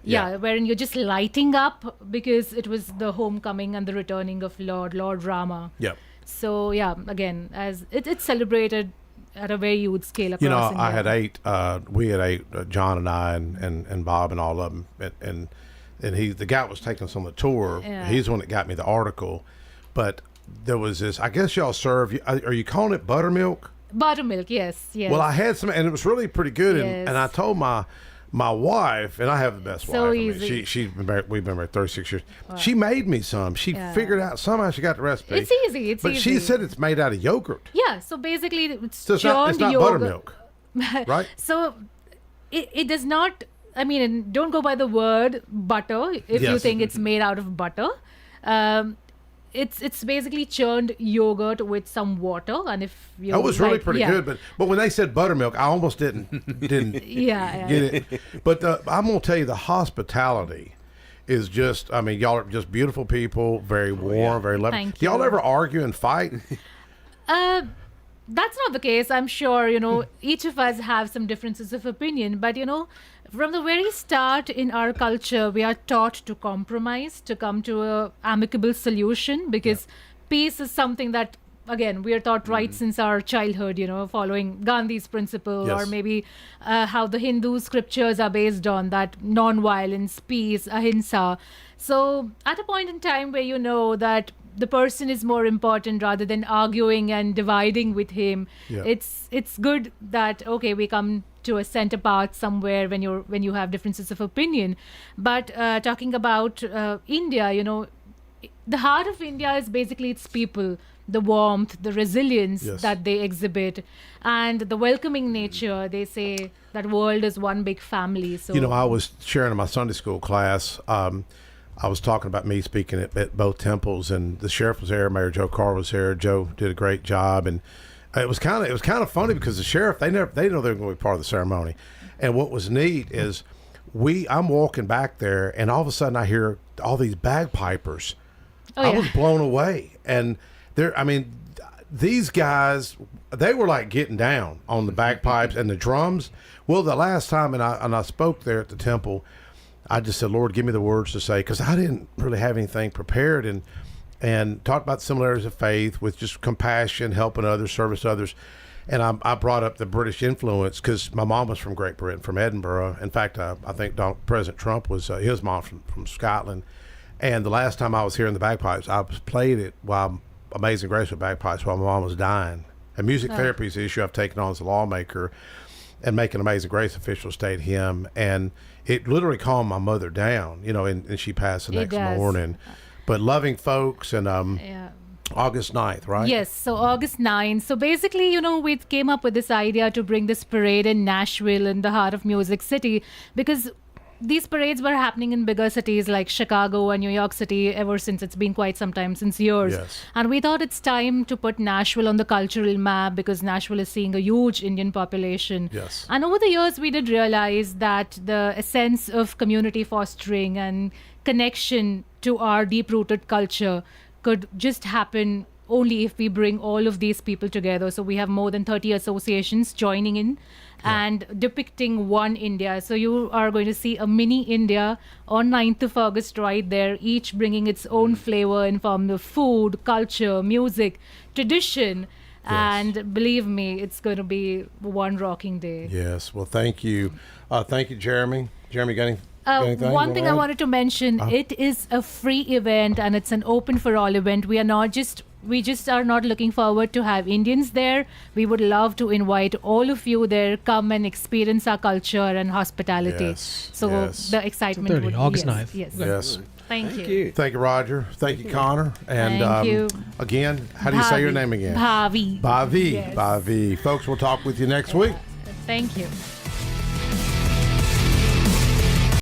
S13: Yeah.
S3: Wherein you're just lighting up because it was the homecoming and the returning of Lord Rama.
S13: Yep.
S3: So yeah, again, as it's celebrated at a very huge scale across
S13: You know,
S3: India.
S13: I had 8. We had 8. John and I and Bob and all of them, and the guy was taking us on the tour.
S3: Yeah.
S13: He's the one that got me the article, but there was this. I guess y'all serve. Are you calling it buttermilk?
S3: Buttermilk, yes.
S13: Well, I had some, and it was really pretty good.
S3: Yes.
S13: And I told my wife, and I have the best
S3: So
S13: wife.
S3: easy.
S13: She's been married, we've been married 36 years.
S3: Wow.
S13: She made me some. She
S3: Yeah.
S13: figured out somehow she got the recipe.
S3: It's easy.
S13: But she said it's made out of yogurt.
S3: Yeah, so basically it's
S13: So it's not
S3: churned
S13: buttermilk, right?
S3: So it does not, I mean, don't go by the word butter if you
S13: Yes.
S3: think it's made out of butter. It's basically churned yogurt with some water, and if you
S13: That was really
S3: like-
S13: pretty
S3: yeah.
S13: good, but when they said buttermilk, I almost didn't
S3: Yeah,
S13: get it. But I'm gonna tell you, the hospitality is just. I mean, y'all are just beautiful people, very warm, very loving.
S3: Thank
S13: Do y'all
S3: you.
S13: ever argue and fight?
S3: That's not the case. I'm sure, each of us have some differences of opinion. But, from the very start in our culture, we are taught to compromise, to come to a amicable solution, because peace is something that, again, we are taught right since our childhood, following Gandhi's principle, or
S13: Yes.
S3: maybe how the Hindu scriptures are based on that non-violence, peace, ahimsa. So at a point in time where you know that the person is more important rather than arguing and dividing with him,
S13: Yeah.
S3: it's good that, okay, we come to a center path somewhere when you have differences of opinion. But talking about India, the heart of India is basically its people, the warmth, the resilience
S13: Yes.
S3: that they exhibit, and the welcoming nature. They say that world is one big family. So
S13: I was sharing in my Sunday school class. I was talking about me speaking at both temples, and the sheriff was there. Mayor Joe Carr was there. Joe did a great job, and it was kind of funny because the sheriff they know they were going to be part of the ceremony, and what was neat is I'm walking back there, and all of a sudden I hear all these bagpipers.
S3: Oh,
S13: I
S3: yeah.
S13: was blown away, and these guys, they were like getting down on the bagpipes and the drums. Well, the last time, and I spoke there at the temple, I just said, Lord, give me the words to say, because I didn't really have anything prepared, and talked about similarities of faith with just compassion, helping others, service to others. And I brought up the British influence because my mom was from Great Britain, from Edinburgh. In fact, I think President Trump was his mom from Scotland. And the last time I was hearing the bagpipes, I played it while Amazing Grace with bagpipes while my mom was dying. And music therapy is the issue I've taken on as a lawmaker, and making Amazing Grace official state hymn. And it literally calmed my mother down, and she passed the next morning. But loving folks, and August 9th, right?
S3: Yes, so August 9th. So basically, we came up with this idea to bring this parade in Nashville, in the heart of Music City, because these parades were happening in bigger cities like Chicago and New York City ever since. It's been quite some time, since years.
S13: Yes.
S3: And we thought it's time to put Nashville on the cultural map, because Nashville is seeing a huge Indian population.
S13: Yes.
S3: And over the years, we did realize that the essence of community fostering and connection to our deep-rooted culture could just happen only if we bring all of these people together. So we have more than 30 associations joining in and depicting one India. So you are going to see a mini India on 9th of August right there, each bringing its own flavor in form of food, culture, music, tradition. And believe me, it's going to be one rocking day.
S13: Yes. Well, thank you. Thank you, Jeremy. Jeremy, got anything?
S3: One thing I wanted to mention, it is a free event and it's an open for all event. We just are not looking forward to have Indians there. We would love to invite all of you there. Come and experience our culture and hospitality.
S13: Yes,
S3: So
S13: yes.
S3: the excitement would be
S15: August
S3: yes,
S15: 9th.
S3: Yes.
S13: Yes.
S3: Thank you.
S13: Thank you, Roger. Thank you, Connor. And
S3: Thank you.
S13: again, how do you say your name again?
S3: Bhavi.
S13: Bhavi.
S3: Yes.
S13: Bhavi. Folks, we'll talk with you next week.
S3: Thank you.